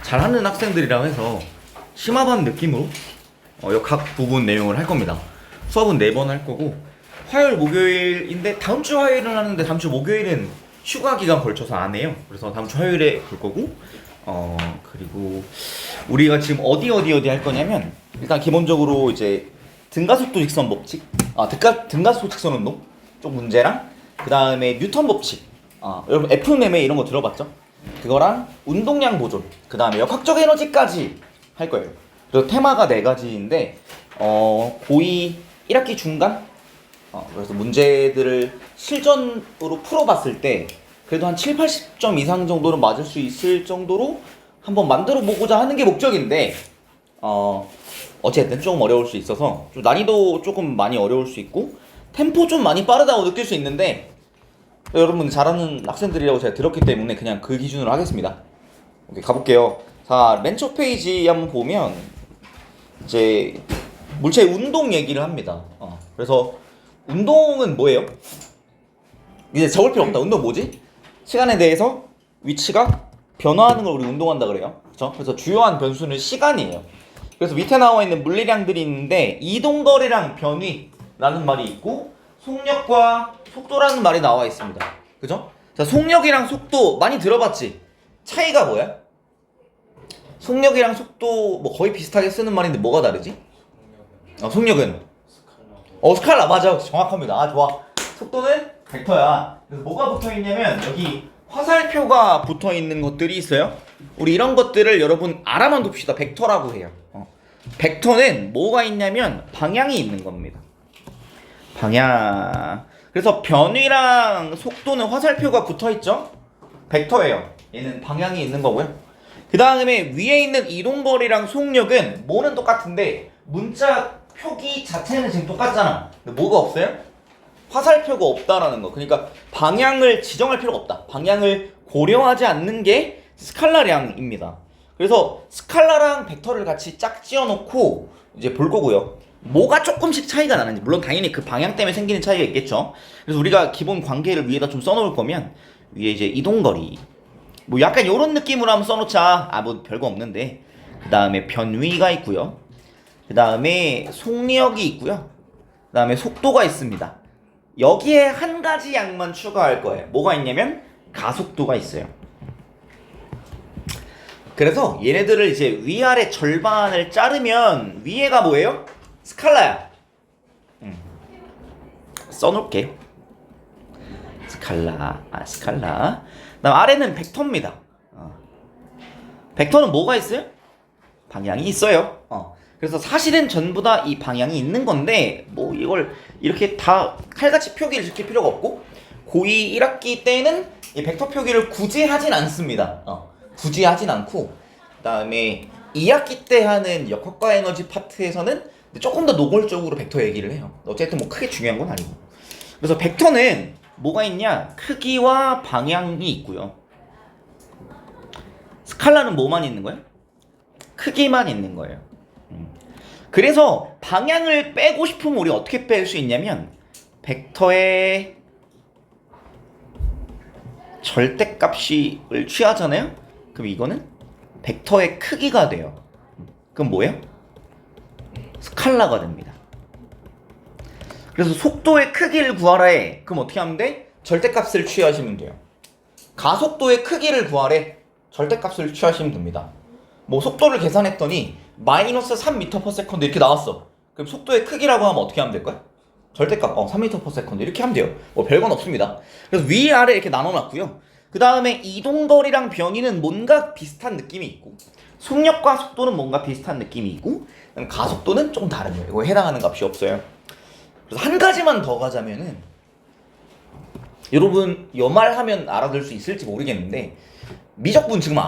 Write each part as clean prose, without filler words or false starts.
잘하는 학생들이라 해서 심화반 느낌으로 각 부분 내용을 할 겁니다. 수업은 4번 할 거고 화요일 목요일인데 다음 주 화요일은 하는데 다음 주 목요일은 휴가 기간 걸쳐서 안 해요. 그래서 다음 주 화요일에 볼 거고 그리고 우리가 지금 어디 할 거냐면 일단 기본적으로 이제 등가속도 직선 법칙 등가속도 직선 운동 쪽 문제랑 그 다음에 뉴턴 법칙 여러분 F매매 이런 거 들어봤죠? 그거랑 운동량 보존 그 다음에 역학적 에너지까지 할 거예요. 그래서 테마가 4가지인데 고2 1학기 중간 그래서 문제들을 실전으로 풀어봤을 때 그래도 한 7, 80점 이상 정도는 맞을 수 있을 정도로 한번 만들어 보고자 하는 게 목적인데 어쨌든 조금 어려울 수 있어서 좀 난이도 조금 많이 어려울 수 있고 템포 좀 많이 빠르다고 느낄 수 있는데 여러분 잘하는 학생들이라고 제가 들었기 때문에 그냥 그 기준으로 하겠습니다. 오케이, 가볼게요. 자, 맨 첫 페이지 한번 보면 이제 물체 운동 얘기를 합니다. 그래서 운동은 뭐예요? 이제 적을 필요 없다. 운동 뭐지? 시간에 대해서 위치가 변화하는 걸 우리 운동한다 그래요. 그렇죠? 그래서 주요한 변수는 시간이에요. 그래서 밑에 나와 있는 물리량들이 있는데 이동거리랑 변위라는 말이 있고 속력과 속도라는 말이 나와 있습니다. 그죠? 자, 속력이랑 속도 많이 들어봤지? 차이가 뭐야? 속력이랑 속도 뭐 거의 비슷하게 쓰는 말인데 뭐가 다르지? 속력은 스칼라 맞아. 정확합니다. 좋아. 속도는 벡터야. 그래서 뭐가 붙어있냐면 여기 화살표가 붙어있는 것들이 있어요. 우리 이런 것들을 여러분 알아만 둡시다. 벡터라고 해요. 벡터는 뭐가 있냐면 방향이 있는 겁니다. 방향. 그래서 변위랑 속도는 화살표가 붙어있죠? 벡터예요. 얘는 방향이 있는 거고요. 그 다음에 위에 있는 이동거리랑 속력은 뭐는 똑같은데 문자 표기 자체는 지금 똑같잖아. 근데 뭐가 없어요? 화살표가 없다라는 거. 그러니까 방향을 지정할 필요가 없다. 방향을 고려하지 않는 게 스칼라량입니다. 그래서 스칼라랑 벡터를 같이 짝 지어놓고 이제 볼 거고요. 뭐가 조금씩 차이가 나는지 물론 당연히 그 방향 때문에 생기는 차이가 있겠죠. 그래서 우리가 기본 관계를 위에다 좀 써놓을 거면 위에 이제 이동거리 뭐 약간 요런 느낌으로 한번 써놓자. 뭐 별거 없는데 그 다음에 변위가 있고요. 그 다음에 속력이 있고요. 그 다음에 속도가 있습니다. 여기에 한 가지 양만 추가할 거예요. 뭐가 있냐면 가속도가 있어요. 그래서 얘네들을 이제 위아래 절반을 자르면 위에가 뭐예요? 스칼라야. 써놓을게. 스칼라. 그다음 아래는 벡터입니다. 벡터는 뭐가 있어요? 방향이 있어요. 그래서 사실은 전부 다 이 방향이 있는 건데 뭐 이걸 이렇게 다 칼같이 표기를 시킬 필요가 없고 고2 1학기 때는 이 벡터 표기를 굳이 하진 않습니다. 굳이 하진 않고 그다음에 2학기 때 하는 역학과 에너지 파트에서는 조금 더 노골적으로 벡터 얘기를 해요. 어쨌든 뭐 크게 중요한 건 아니고. 그래서 벡터는 뭐가 있냐? 크기와 방향이 있고요. 스칼라는 뭐만 있는 거예요? 크기만 있는 거예요. 그래서 방향을 빼고 싶으면 우리 어떻게 뺄 수 있냐면 벡터의 절대값을 취하잖아요? 그럼 이거는 벡터의 크기가 돼요. 그럼 뭐예요? 스칼라가 됩니다. 그래서 속도의 크기를 구하래. 그럼 어떻게 하면 돼? 절대값을 취하시면 돼요. 가속도의 크기를 구하래. 절대값을 취하시면 됩니다. 뭐 속도를 계산했더니 마이너스 3m/s 이렇게 나왔어. 그럼 속도의 크기라고 하면 어떻게 하면 될까요? 절대값 3m/s 이렇게 하면 돼요. 뭐 별건 없습니다. 그래서 위아래 이렇게 나눠놨고요. 그 다음에 이동거리랑 변위는 뭔가 비슷한 느낌이 있고 속력과 속도는 뭔가 비슷한 느낌이 있고 가속도는 조금 다른 거예요. 이거 해당하는 값이 없어요. 그래서 한 가지만 더 가자면은 여러분 여말하면 알아들 수 있을지 모르겠는데 미적분 지금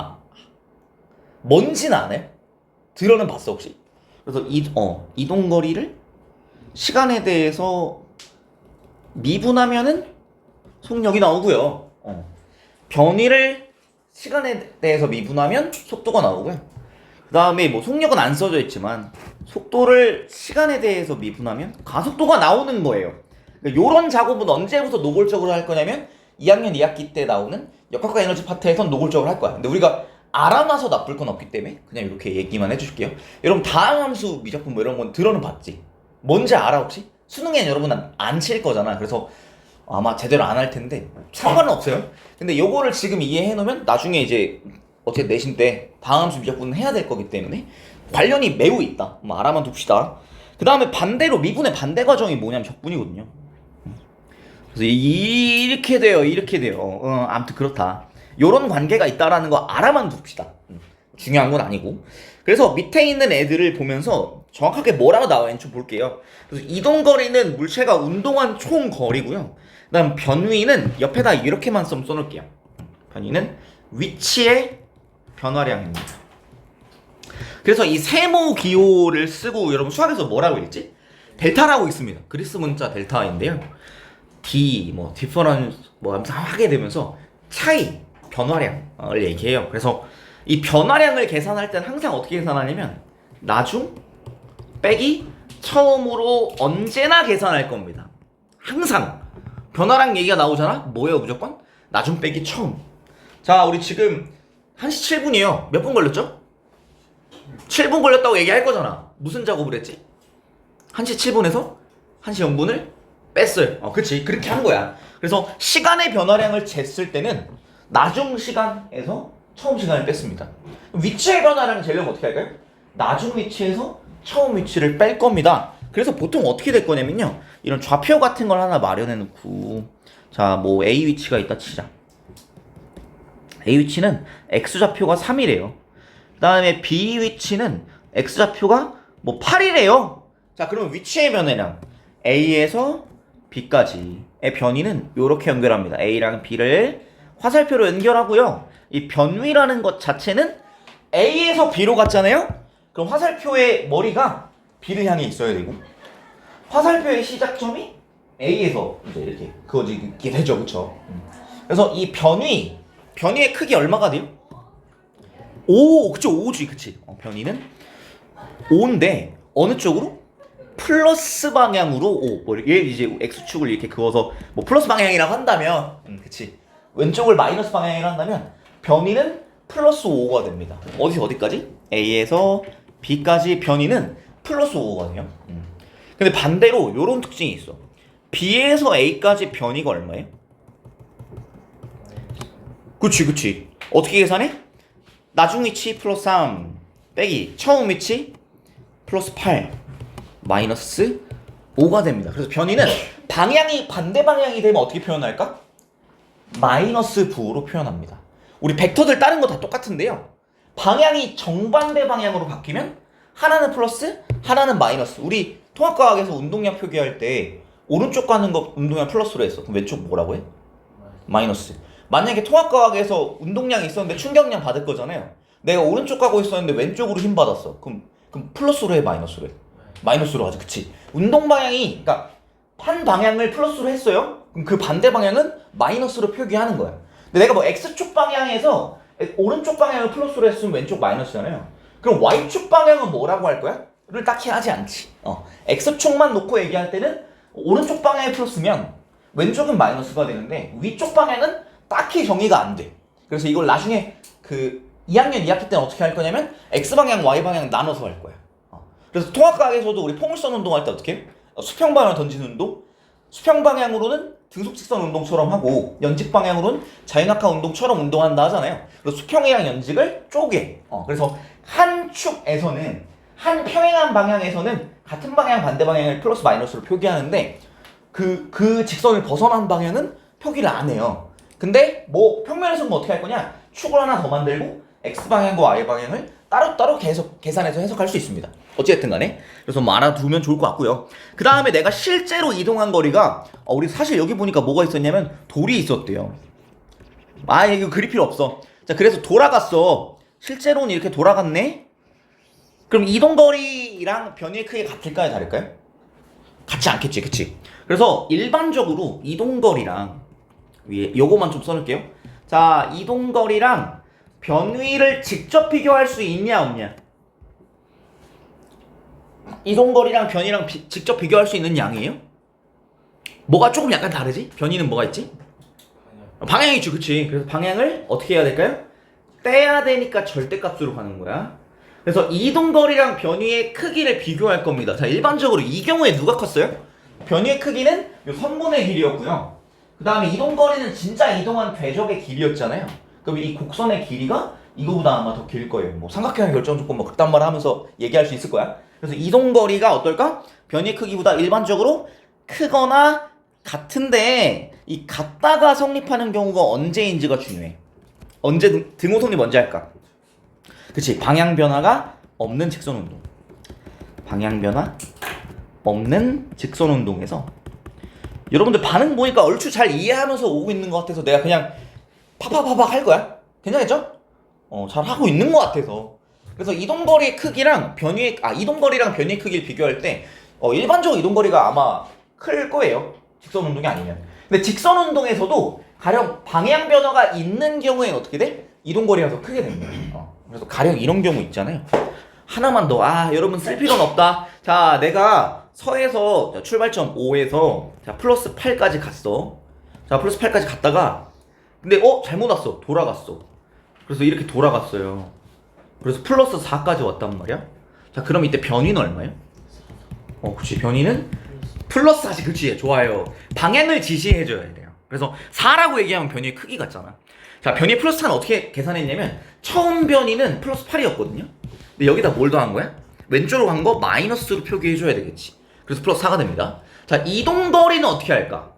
뭔지는 아나요? 들어는 봤어 혹시? 그래서 이동거리를 시간에 대해서 미분하면은 속력이 나오고요. 변위를 시간에 대해서 미분하면 속도가 나오고요. 그 다음에 뭐 속력은 안 써져 있지만 속도를 시간에 대해서 미분하면 가속도가 나오는 거예요. 그러니까 요런 작업은 언제부터 노골적으로 할 거냐면 2학년 2학기 때 나오는 역학과 에너지 파트에선 노골적으로 할 거야. 근데 우리가 알아놔서 나쁠 건 없기 때문에 그냥 이렇게 얘기만 해줄게요. 여러분 다항함수 미적분 뭐 이런 건 들어는 봤지? 뭔지 알아 혹시? 수능엔 여러분 안 칠 거잖아. 그래서 아마 제대로 안 할 텐데 상관은 없어요. 근데 요거를 지금 이해해 놓으면 나중에 이제 어떻게 내신 때 다항함수 미적분은 해야 될 거기 때문에 관련이 매우 있다. 알아만 둡시다. 그 다음에 반대로 미분의 반대 과정이 뭐냐면 적분이거든요. 그래서 이렇게 돼요, 이렇게 돼요. 아무튼 그렇다. 요런 관계가 있다라는 거 알아만 둡시다. 중요한 건 아니고. 그래서 밑에 있는 애들을 보면서 정확하게 뭐라고 나와있는지 좀 볼게요. 그래서 이동거리는 물체가 운동한 총 거리고요. 그 다음 변위는 옆에다 이렇게만 좀 써놓을게요. 변위는 위치의 변화량입니다. 그래서 이 세모 기호를 쓰고 여러분 수학에서 뭐라고 했지? 델타라고 있습니다. 그리스 문자 델타인데요. D, 디퍼런스, 하면서 하게 되면서 차이, 변화량을 얘기해요. 그래서 이 변화량을 계산할 때는 항상 어떻게 계산하냐면 나중 빼기 처음으로 언제나 계산할 겁니다. 항상 변화량 얘기가 나오잖아? 뭐예요 무조건? 나중 빼기 처음. 자 우리 지금 1시 7분이에요. 몇 분 걸렸죠? 7분 걸렸다고 얘기할 거잖아. 무슨 작업을 했지? 1시 7분에서 1시 0분을 뺐어요. 그치 그렇게 한 거야. 그래서 시간의 변화량을 쟀을 때는 나중 시간에서 처음 시간을 뺐습니다. 위치의 변화량을 재려면 어떻게 할까요? 나중 위치에서 처음 위치를 뺄 겁니다. 그래서 보통 어떻게 될 거냐면요, 이런 좌표 같은 걸 하나 마련해 놓고, 자 A 위치가 있다 치자. A 위치는 X좌표가 3이래요. 그 다음에 B 위치는 X좌표가 8이래요. 자 그러면 위치의 변화량 A에서 B까지의 변위는 이렇게 연결합니다. A랑 B를 화살표로 연결하고요. 이 변위라는 것 자체는 A에서 B로 갔잖아요. 그럼 화살표의 머리가 B를 향해 있어야 되고 화살표의 시작점이 A에서 이제 이렇게 그어지게 되죠, 그렇죠? 그래서 이 변위의 크기 얼마가 돼요? 5, 그쵸, 5지, 그치? 변위는 5인데 어느 쪽으로? 플러스 방향으로 5. 얘 이제 x축을 이렇게 그어서 플러스 방향이라고 한다면, 그치? 왼쪽을 마이너스 방향이라고 한다면 변위는 플러스 5가 됩니다. 어디서 어디까지? A에서 B까지 변위는 플러스 5가 돼요. 근데 반대로 요런 특징이 있어. B에서 A까지 변위가 얼마예요? 그치. 어떻게 계산해? 나중 위치 플러스 3 빼기 처음 위치 플러스 8 마이너스 5가 됩니다. 그래서 변위는 방향이 반대 방향이 되면 어떻게 표현할까? 마이너스 부호로 표현합니다. 우리 벡터들 다른 거 다 똑같은데요. 방향이 정반대 방향으로 바뀌면 하나는 플러스, 하나는 마이너스. 우리 통합과학에서 운동량 표기할 때 오른쪽 가는 거 운동량 플러스로 했어. 그럼 왼쪽 뭐라고 해? 마이너스. 만약에 통합과학에서 운동량이 있었는데 충격량 받을 거잖아요. 내가 오른쪽 가고 있었는데 왼쪽으로 힘 받았어. 그럼 플러스로 해, 마이너스로 해? 마이너스로 하지, 그치? 운동 방향이, 그러니까 한 방향을 플러스로 했어요. 그럼 그 반대 방향은 마이너스로 표기하는 거야. 근데 내가 X축 방향에서 오른쪽 방향을 플러스로 했으면 왼쪽 마이너스잖아요. 그럼 Y축 방향은 뭐라고 할 거야? 를 딱히 하지 않지. X축만 놓고 얘기할 때는 오른쪽 방향이 플러스면 왼쪽은 마이너스가 되는데 위쪽 방향은 딱히 정의가 안 돼. 그래서 이걸 나중에 2학년 2학기 때는 어떻게 할 거냐면 X방향, Y방향 나눠서 할 거야. 그래서 통합과학에서도 우리 포물선 운동할 때 어떻게 해? 수평 방향을 던지는 운동? 수평 방향으로는 등속직선 운동처럼 하고 연직 방향으로는 자유낙하 운동처럼 운동한다 하잖아요. 그래서 수평이랑 연직을 쪼개. 그래서 한 축에서는 한 평행한 방향에서는 같은 방향 반대 방향을 플러스 마이너스로 표기하는데 그 직선을 벗어난 방향은 표기를 안 해요. 근데 평면에서는 어떻게 할 거냐? 축을 하나 더 만들고 X방향과 Y방향을 따로따로 계속 계산해서 해석할 수 있습니다. 어찌됐든 간에. 그래서 알아두면 좋을 것 같고요. 그 다음에 내가 실제로 이동한 거리가 우리 사실 여기 보니까 뭐가 있었냐면 돌이 있었대요. 이거 그릴 필요 없어. 자, 그래서 돌아갔어. 실제로는 이렇게 돌아갔네? 그럼 이동거리랑 변위의 크기가 같을까요? 다를까요? 같지 않겠지, 그치? 그래서 일반적으로 이동거리랑 위에 요거만 좀 써놓을게요. 자, 이동거리랑 변위를 직접 비교할 수 있냐 없냐? 이동거리랑 변위랑 직접 비교할 수 있는 양이에요? 뭐가 조금 약간 다르지? 변위는 뭐가 있지? 방향이죠, 그치? 그래서 방향을 어떻게 해야 될까요? 떼야 되니까 절대값으로 가는 거야. 그래서 이동거리랑 변위의 크기를 비교할 겁니다. 자, 일반적으로 이 경우에 누가 컸어요? 변위의 크기는 요 선분의 길이였고요. 그 다음에 이동거리는 진짜 이동한 궤적의 길이였잖아요. 그럼 이 곡선의 길이가 이거보다 아마 더 길 거예요. 뭐 삼각형의 결정 조건 뭐 그딴 말 하면서 얘기할 수 있을 거야. 그래서 이동거리가 어떨까? 변위의 크기보다 일반적으로 크거나 같은데 이 같다가 성립하는 경우가 언제인지가 중요해. 언제 등호 성립 언제 할까? 그치, 방향 변화가 없는 직선 운동. 방향 변화 없는 직선 운동에서 여러분들 반응 보니까 얼추 잘 이해하면서 오고 있는 것 같아서 내가 그냥 파파파박 할 거야. 괜찮겠죠? 잘 하고 있는 것 같아서. 그래서 이동거리의 크기랑 이동거리랑 변위의 크기를 비교할 때 일반적으로 이동거리가 아마 클 거예요. 직선 운동이 아니면. 근데 직선 운동에서도 가령 방향 변화가 있는 경우에는 어떻게 돼? 이동거리가 더 크게 됩니다. 그래서 가령 이런 경우 있잖아요. 하나만 더. 여러분 쓸 필요는 없다. 자, 내가 서에서 출발점 5에서 자 플러스 8까지 갔어. 자, 플러스 8까지 갔다가 근데 잘못 왔어. 돌아갔어. 그래서 이렇게 돌아갔어요. 그래서 플러스 4까지 왔단 말이야. 자, 그럼 이때 변위는 얼마예요? 그치, 변위는 플러스 4지. 그치, 좋아요. 방향을 지시해줘야 돼요. 그래서 4라고 얘기하면 변위의 크기 같잖아. 자, 변위 플러스 4는 어떻게 계산했냐면 처음 변위는 플러스 8이었거든요. 근데 여기다 뭘 더한 거야? 왼쪽으로 간 거 마이너스로 표기해줘야 되겠지. 그래서 플러스 4가 됩니다. 자, 이동거리는 어떻게 할까?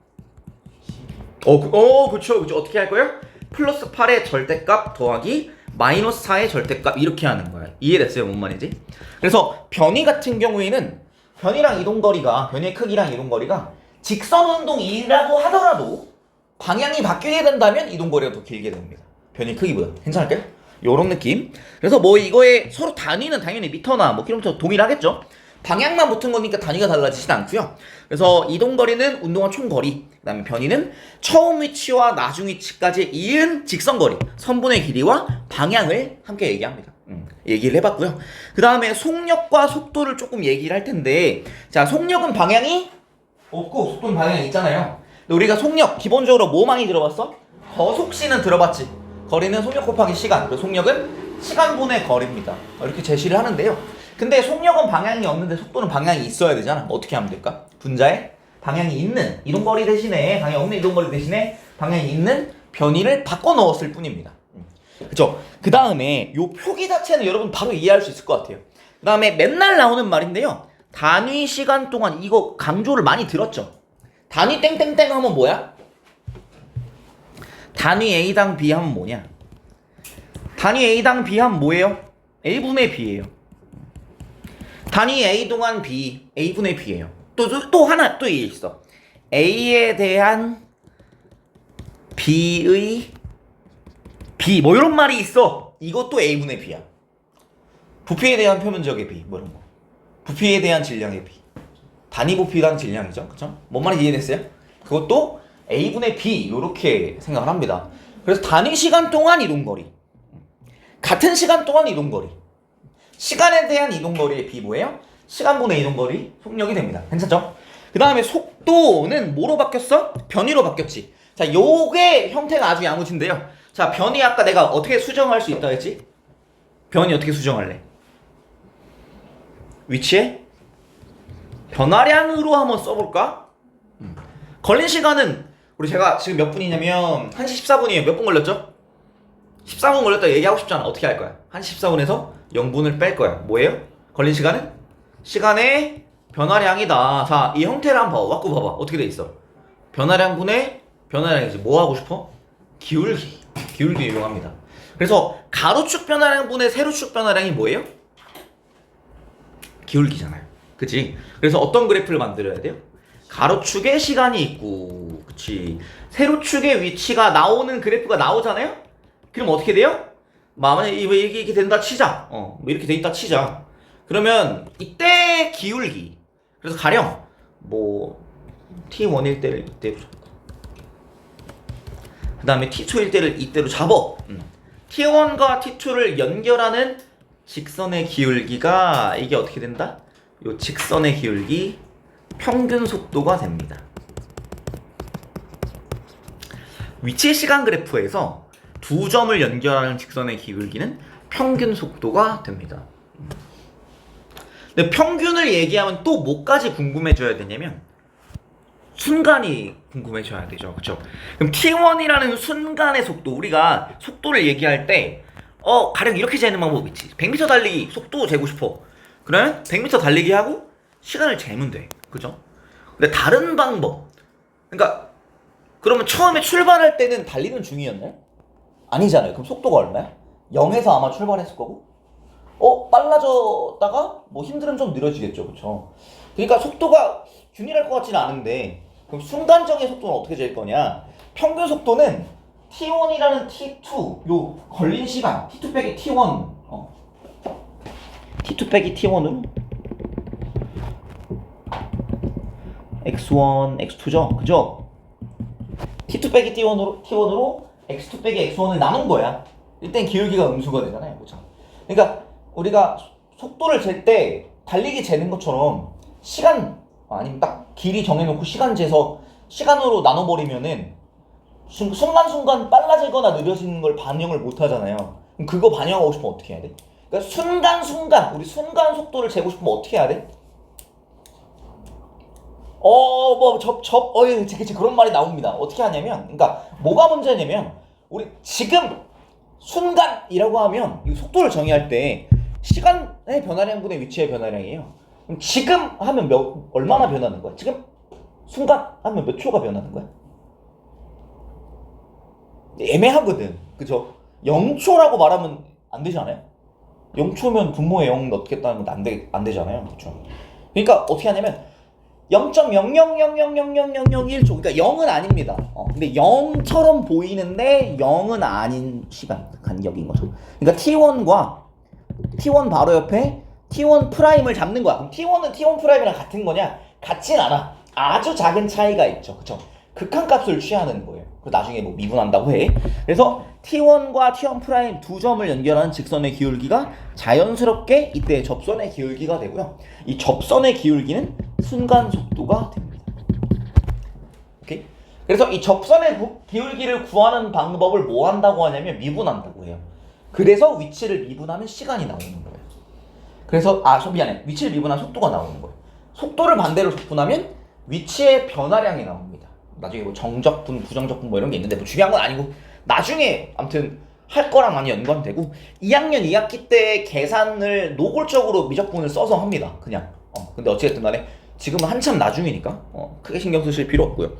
그쵸. 어떻게 할 거예요? 플러스 8의 절대값 더하기 마이너스 4의 절대값 이렇게 하는 거야. 이해됐어요? 뭔 말인지? 그래서 변위 같은 경우에는 변위의 크기랑 이동거리가 직선 운동이라고 하더라도 방향이 바뀌게 된다면 이동거리가 더 길게 됩니다. 변위 크기보다. 괜찮을까요? 요런 느낌. 그래서 뭐 이거에 서로 단위는 당연히 미터나 뭐 킬로미터 동일하겠죠. 방향만 붙은 거니까 단위가 달라지진 않고요. 그래서 이동거리는 운동한 총거리, 그 다음에 변위는 처음 위치와 나중 위치까지 이은 직선거리, 선분의 길이와 방향을 함께 얘기합니다. 얘기를 해봤고요. 그 다음에 속력과 속도를 조금 얘기를 할 텐데, 자, 속력은 방향이 없고 속도는 방향이 있잖아요. 근데 우리가 속력 기본적으로 뭐 많이 들어봤어? 거속시는 들어봤지. 거리는 속력 곱하기 시간. 그래서 속력은 시간분의 거리입니다. 이렇게 제시를 하는데요. 근데 속력은 방향이 없는데 속도는 방향이 있어야 되잖아. 어떻게 하면 될까? 분자에 방향이 있는 이동거리 대신에 방향이 없는 이동거리 대신에 방향이 있는 변위를 바꿔 넣었을 뿐입니다. 그쵸? 그 다음에 요 표기 자체는 여러분 바로 이해할 수 있을 것 같아요. 그 다음에 맨날 나오는 말인데요. 단위 시간 동안 이거 강조를 많이 들었죠? 단위 땡땡땡 하면 뭐야? 단위 A당 B 하면 뭐냐? 단위 A당 B 하면 뭐예요? A분의 B예요. 단위 A 동안 B, A분의 B예요. 또 하나 또 있어. A에 대한 B의 B 뭐 이런 말이 있어. 이것도 A분의 B야. 부피에 대한 표면적의 B 뭐 이런 거. 부피에 대한 질량의 B. 단위 부피에 대한 질량이죠. 그쵸? 뭔 말인지 이해됐어요? 그것도 A분의 B 요렇게 생각을 합니다. 그래서 단위 시간 동안 이동거리, 같은 시간 동안 이동거리, 시간에 대한 이동거리의 B 뭐예요? 시간분의 이동거리, 속력이 됩니다. 괜찮죠? 그 다음에 속도는 뭐로 바뀌었어? 변위로 바뀌었지. 자, 요게 형태가 아주 야무진데요. 자, 변위 아까 내가 어떻게 수정할 수 있다 했지? 변위 어떻게 수정할래? 위치에 변화량으로 한번 써볼까? 걸린 시간은 제가 지금 몇 분이냐면 1시 14분이에요. 몇 분 걸렸죠? 14분 걸렸다 얘기하고 싶잖아. 어떻게 할 거야? 1시 14분에서 0분을 뺄 거야. 뭐예요? 걸린 시간은? 시간의 변화량이다. 자, 이 형태를 한번 바꿔봐봐. 어떻게 돼 있어? 변화량분의 변화량이지. 뭐 하고 싶어? 기울기 이용합니다. 그래서 가로축 변화량분의 세로축 변화량이 뭐예요? 기울기잖아요. 그치? 그래서 어떤 그래프를 만들어야 돼요? 가로축에 시간이 있고, 그치? 세로축의 위치가 나오는 그래프가 나오잖아요? 그럼 어떻게 돼요? 만약에 이렇게 된다 치자. 뭐 이렇게 돼 있다 치자. 그러면 이때 기울기. 그래서 가령 뭐 T1일 때를 이때로 잡고, 그 다음에 T2일 때를 이때로 잡어. T1과 T2를 연결하는 직선의 기울기가 이게 어떻게 된다? 요 직선의 기울기 평균 속도가 됩니다. 위치 시간 그래프에서 두 점을 연결하는 직선의 기울기는 평균 속도가 됩니다. 근데 평균을 얘기하면 또 뭐까지 궁금해져야 되냐면 순간이 궁금해져야 되죠. 그쵸? 그럼 t1이라는 순간의 속도, 우리가 속도를 얘기할 때 가령 이렇게 재는 방법이 있지. 100m 달리기 속도 재고 싶어. 그러면 100m 달리기 하고 시간을 재면 돼. 그죠? 근데 다른 방법, 그러니까 그러면 처음에 출발할 때는 달리는 중이었나요? 아니잖아요. 그럼 속도가 얼마야? 0에서 아마 출발했을 거고 빨라졌다가 뭐 힘들면 좀 느려지겠죠. 그쵸? 그러니까 속도가 균일할 것 같지는 않은데 그럼 순간적인 속도는 어떻게 잴 거냐? 평균 속도는 t1이라는 t2 요 걸린 시간 t2 빼기 t1 t2 빼기 t1으로 x1, x2죠? 그죠? t2 빼기 t1으로 x2 빼기 x1을 나눈 거야. 일단 기울기가 음수가 되잖아요. 그죠? 그러니까 우리가 속도를 잴 때 달리기 재는 것처럼 시간 아니면 딱 길이 정해놓고 시간 재서 시간으로 나눠버리면은 순간순간 빨라지거나 느려지는 걸 반영을 못 하잖아요. 그럼 그거 반영하고 싶으면 어떻게 해야 돼? 그러니까 순간순간 우리 순간 속도를 재고 싶으면 어떻게 해야 돼? 그치 그런 말이 나옵니다. 어떻게 하냐면 그러니까 뭐가 문제냐면 우리 지금 순간이라고 하면 이 속도를 정의할 때 시간의 변화량분의 위치의 변화량이에요. 그럼 지금 하면 얼마나 변하는 거야? 지금 순간 하면 몇 초가 변하는 거야? 애매하거든. 그죠? 0초라고 말하면 안 되잖아요. 0초면 분모에 0 넣겠다는 건 안 되잖아요. 그죠? 그러니까 어떻게 하냐면 0.000000001초. 그러니까 0은 아닙니다. 근데 0처럼 보이는데 0은 아닌 시간 간격인 거죠. 그러니까 T1 바로 옆에 T1 프라임을 잡는 거야. 그럼 T1은 T1 프라임이랑 같은 거냐? 같진 않아. 아주 작은 차이가 있죠. 그쵸? 극한값을 취하는 거예요. 나중에 뭐 미분한다고 해. 그래서 T1과 T1 프라임 두 점을 연결하는 직선의 기울기가 자연스럽게 이때 접선의 기울기가 되고요. 이 접선의 기울기는 순간 속도가 됩니다. 오케이? 그래서 이 접선의 기울기를 구하는 방법을 뭐 한다고 하냐면 미분한다고 해요. 그래서 위치를 미분하면 시간이 나오는 거예요. 그래서 미안해. 위치를 미분하면 속도가 나오는 거예요. 속도를 반대로 접분하면 위치의 변화량이 나옵니다. 나중에 뭐 정적분, 부정적분 뭐 이런 게 있는데 뭐 중요한 건 아니고 나중에 아무튼 할 거랑 많이 연관되고 2학년 2학기 때 계산을 노골적으로 미적분을 써서 합니다. 그냥. 근데 어찌됐든 간에 지금은 한참 나중이니까 크게 신경 쓰실 필요 없고요.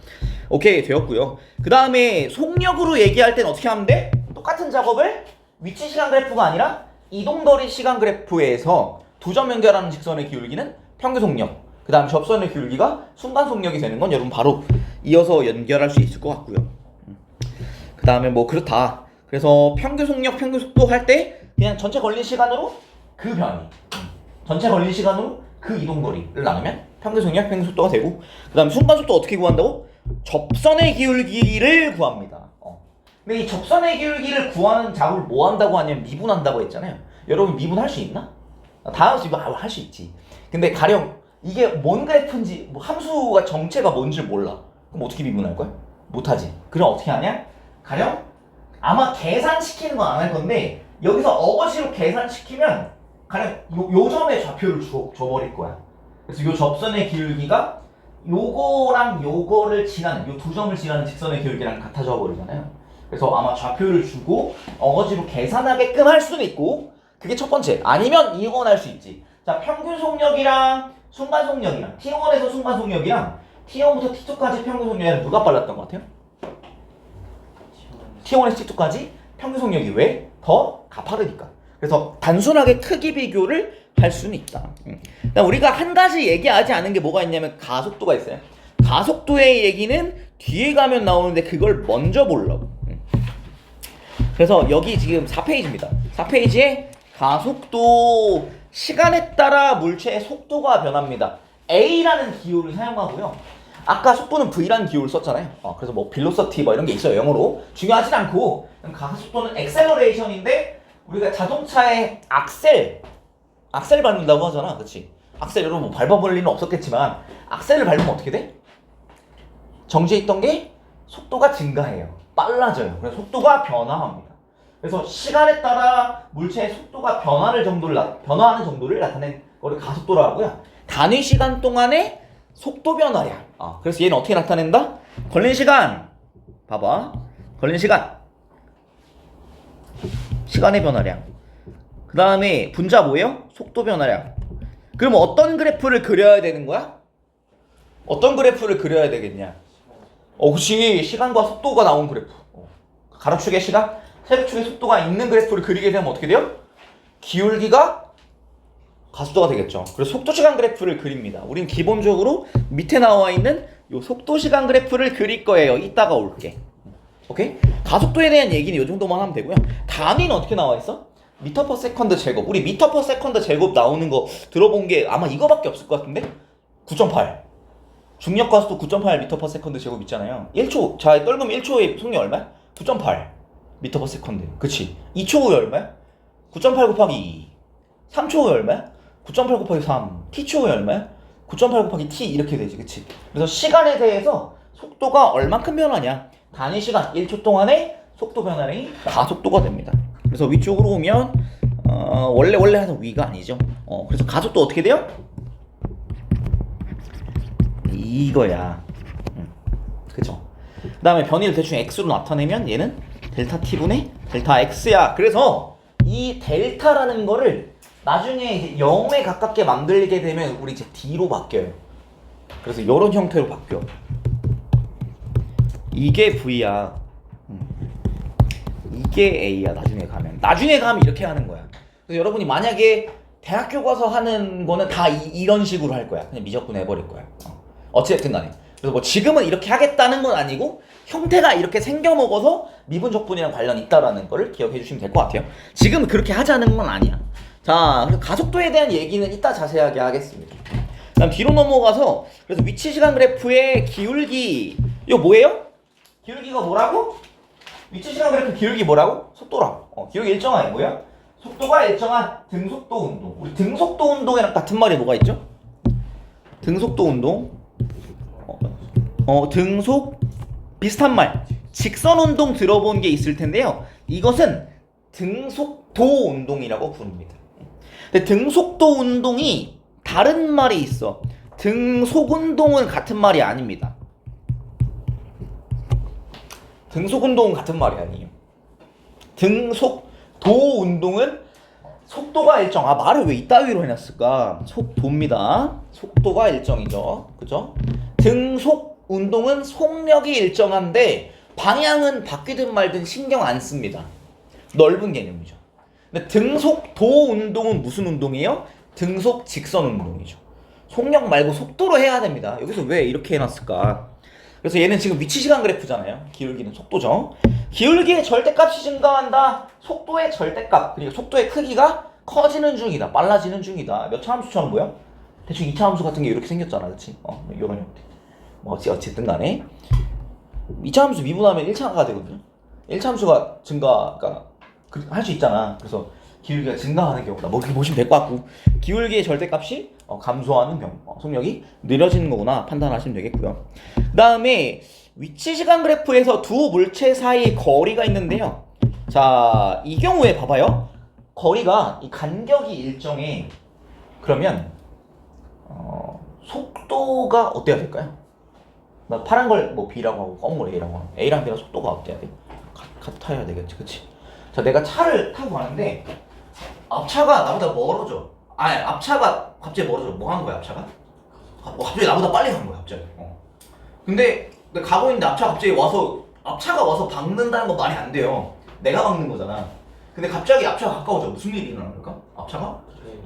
오케이 되었고요. 그 다음에 속력으로 얘기할 땐 어떻게 하면 돼? 똑같은 작업을 위치 시간 그래프가 아니라 이동거리 시간 그래프에서 두 점 연결하는 직선의 기울기는 평균 속력, 그 다음 접선의 기울기가 순간 속력이 되는 건 여러분 바로 이어서 연결할 수 있을 것 같고요. 그 다음에 뭐 그렇다. 그래서 평균 속력, 평균 속도 할 때 그냥 전체 걸린 시간으로 그 변이, 전체 걸린 시간으로 그 이동거리를 나누면 평균 속력, 평균 속도가 되고, 그 다음에 순간 속도 어떻게 구한다고? 접선의 기울기를 구합니다. 근데 이 접선의 기울기를 구하는 작업을 뭐 한다고 하냐면 미분한다고 했잖아요. 여러분 미분할 수 있나? 다음 수 할 수 있지. 근데 가령 이게 뭔 그래프인지 뭐 함수가 정체가 뭔지 몰라. 그럼 어떻게 미분할 거야? 못하지. 그럼 어떻게 하냐? 가령 아마 계산시키는 건 안 할 건데 여기서 어거지로 계산시키면 가령 요 점에 좌표를 줘버릴 거야. 그래서 요 접선의 기울기가 요거랑 요거를 지나는 요 두 점을 지나는 직선의 기울기랑 같아져 버리잖아요. 그래서 아마 좌표를 주고 어거지로 계산하게끔 할 수는 있고, 그게 첫 번째. 아니면 이건 할 수 있지. 자, 평균 속력이랑 순간 속력이랑 T1에서 순간 속력이랑 T1부터 T2까지 평균 속력이 누가 빨랐던 것 같아요? T1에서 T2까지 평균 속력이 왜? 더 가파르니까. 그래서 단순하게 크기 비교를 할 수는 있다. 우리가 한 가지 얘기하지 않은 게 뭐가 있냐면 가속도가 있어요. 가속도의 얘기는 뒤에 가면 나오는데 그걸 먼저 보려고. 그래서 여기 지금 4페이지입니다. 4페이지에 가속도, 시간에 따라 물체의 속도가 변합니다. A라는 기호를 사용하고요. 아까 속도는 V라는 기호를 썼잖아요. 그래서 뭐 velocity 뭐 이런 게 있어요. 영어로. 중요하진 않고 가속도는 acceleration인데 우리가 자동차의 악셀 밟는다고 하잖아. 그치? 악셀 여러분 뭐 밟아볼 리는 없었겠지만 악셀을 밟으면 어떻게 돼? 정지해 있던 게 속도가 증가해요. 빨라져요. 그래서 속도가 변화합니다. 그래서 시간에 따라 물체의 속도가 변화하는 정도를 나타낸 거를 가속도라고 하고요. 단위 시간 동안의 속도 변화량. 그래서 얘는 어떻게 나타낸다? 걸린 시간. 봐봐. 걸린 시간. 시간의 변화량. 그 다음에 분자 뭐예요? 속도 변화량. 그럼 어떤 그래프를 그려야 되는 거야? 어떤 그래프를 그려야 되겠냐? 그치. 시간과 속도가 나온 그래프. 가로축의 시간, 세로축의 속도가 있는 그래프를 그리게 되면 어떻게 돼요? 기울기가 가속도가 되겠죠. 그래서 속도 시간 그래프를 그립니다. 우린 기본적으로 밑에 나와 있는 요 속도 시간 그래프를 그릴 거예요. 이따가 올게. 오케이? 가속도에 대한 얘기는 이 정도만 하면 되고요. 단위는 어떻게 나와 있어? 미터 퍼 세컨드 제곱. 우리 미터 퍼 세컨드 제곱 나오는 거 들어본 게 아마 이거밖에 없을 것 같은데? 9.8. 중력 가속도 9.8 미터 퍼 세컨드 제곱 있잖아요. 1초. 자, 떨구면 1초의 속력 얼마야? 9.8 미터 퍼 세컨드. 그치? 2초 후에 얼마야? 9.8 곱하기 2. 3초 후에 얼마야? 9.8 곱하기 3. T초 후에 얼마야? 9.8 곱하기 T. 이렇게 되지. 그치? 그래서 시간에 대해서 속도가 얼만큼 변하냐? 단위 시간 1초 동안의 속도 변화량이 가속도가 됩니다. 그래서 위쪽으로 오면 원래 하던 위가 아니죠. 그래서 가속도 어떻게 돼요? 이거야. 그쵸? 그 다음에 변이를 대충 x로 나타내면 얘는 델타 t분의 델타 x야. 그래서 이 델타라는 거를 나중에 이제 0에 가깝게 만들게 되면 우리 이제 d로 바뀌어요. 그래서 이런 형태로 바뀌어. 이게 v야. 이게 a야. 나중에 가면 이렇게 하는 거야. 그래서 여러분이 만약에 대학교 가서 하는 거는 다 이런 식으로 할 거야. 그냥 미적분 해버릴 거야. 어찌됐든 간에. 그래서 뭐 지금은 이렇게 하겠다는 건 아니고 형태가 이렇게 생겨먹어서 미분적분이랑 관련이 있다라는 거를 기억해 주시면 될 것 같아요. 지금 그렇게 하자는 건 아니야. 자, 그래서 가속도에 대한 얘기는 이따 자세하게 하겠습니다. 그다음 뒤로 넘어가서 그래서 위치 시간 그래프의 기울기 이거 뭐예요? 기울기가 뭐라고? 위치 시간 그래프 기울기 뭐라고? 속도라. 기울기 일정하게 뭐야? 속도가 일정한 등속도 운동. 우리 등속도 운동이랑 같은 말이 뭐가 있죠? 등속도 운동. 등속 비슷한 말. 직선 운동 들어본 게 있을 텐데요. 이것은 등속도 운동이라고 부릅니다. 근데 등속도 운동이 다른 말이 있어. 등속 운동은 같은 말이 아닙니다. 등속 운동은 같은 말이 아니에요. 등속도 운동은 속도가 일정. 말을 왜 이따위로 해놨을까? 속도입니다. 속도가 일정이죠. 그죠? 등속 운동은 속력이 일정한데 방향은 바뀌든 말든 신경 안 씁니다. 넓은 개념이죠. 근데 등속도 운동은 무슨 운동이에요? 등속 직선 운동이죠. 속력 말고 속도로 해야 됩니다. 여기서 왜 이렇게 해놨을까? 그래서 얘는 지금 위치 시간 그래프잖아요. 기울기는 속도죠. 기울기의 절대값이 증가한다. 속도의 절대값. 그러니까 속도의 크기가 커지는 중이다. 빨라지는 중이다. 몇 차 함수처럼 보여? 대충 2차 함수 같은 게 이렇게 생겼잖아. 그치? 요런 형태. 뭐 어쨌든 간에 2차 함수 미분하면 1차가 되거든요. 1차 함수가 증가가 할 수 있잖아. 그래서 기울기가 증가하는 경우다. 뭐 이렇게 보시면 될 것 같고 기울기의 절대값이 감소하는 경우 속력이 느려지는 거구나 판단하시면 되겠고요. 그 다음에 위치 시간 그래프에서 두 물체 사이 거리가 있는데요. 자, 이 경우에 봐봐요. 거리가 이 간격이 일정해. 그러면 속도가 어때야 될까요? 나 파란 걸 뭐 B라고 하고 검은 걸 A라고 하고 A랑 B랑 속도가 어때야 돼? 같아야 되겠지, 그치? 자, 내가 차를 타고 가는데 앞차가 나보다 멀어져. 앞차가 갑자기 멀어져. 뭐 하는 거야, 앞차가? 갑자기 나보다 빨리 가는 거야, 갑자기. 근데 내가 가고 있는데 앞차가 와서 박는다는 건 말이 안 돼요. 내가 박는 거잖아. 근데 갑자기 앞차가 가까워져. 무슨 일이 일어나는 걸까? 앞차가?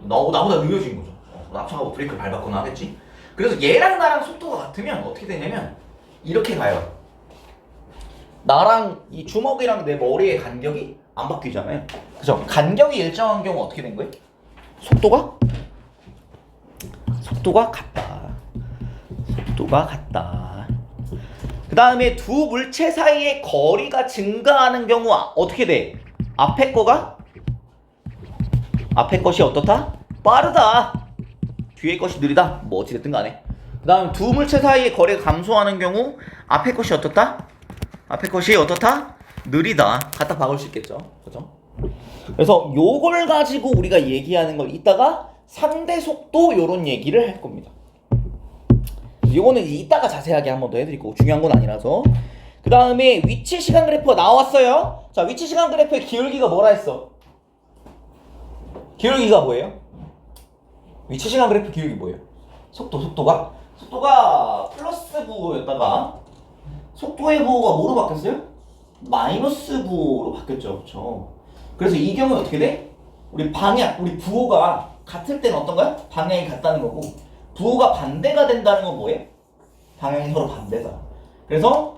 나보다 느려진 거죠. 앞차가 뭐 브레이크를 밟았거나 하겠지. 그래서 얘랑 나랑 속도가 같으면 어떻게 되냐면 이렇게 가요. 나랑 이 주먹이랑 내 머리의 간격이 안 바뀌잖아요. 그죠? 간격이 일정한 경우 어떻게 된 거예요? 속도가 같다. 속도가 같다. 그 다음에 두 물체 사이의 거리가 증가하는 경우 어떻게 돼? 앞에 것이 어떻다? 빠르다. 뒤에 것이 느리다. 뭐 어찌됐든 간에. 그 다음 두 물체 사이의 거리가 감소하는 경우 앞에 것이 어떻다? 느리다 갖다 박을 수 있겠죠. 그죠? 그래서 요걸 가지고 우리가 얘기하는 걸 이따가 상대 속도 요런 얘기를 할 겁니다. 요거는 이따가 자세하게 한 번 더 해드릴 거고 중요한 건 아니라서. 그 다음에 위치 시간 그래프가 나왔어요. 자, 위치 시간 그래프의 기울기가 뭐라 했어? 기울기가 뭐예요? 위치 시간 그래프 기울기 뭐예요? 속도가 플러스 부호였다가 속도의 부호가 뭐로 바뀌었어요? 마이너스 부호로 바뀌었죠. 그렇죠? 그래서 이 경우는 어떻게 돼? 우리 부호가 같을 때는 어떤가요? 방향이 같다는 거고 부호가 반대가 된다는 건 뭐예요? 방향이 서로 반대다. 그래서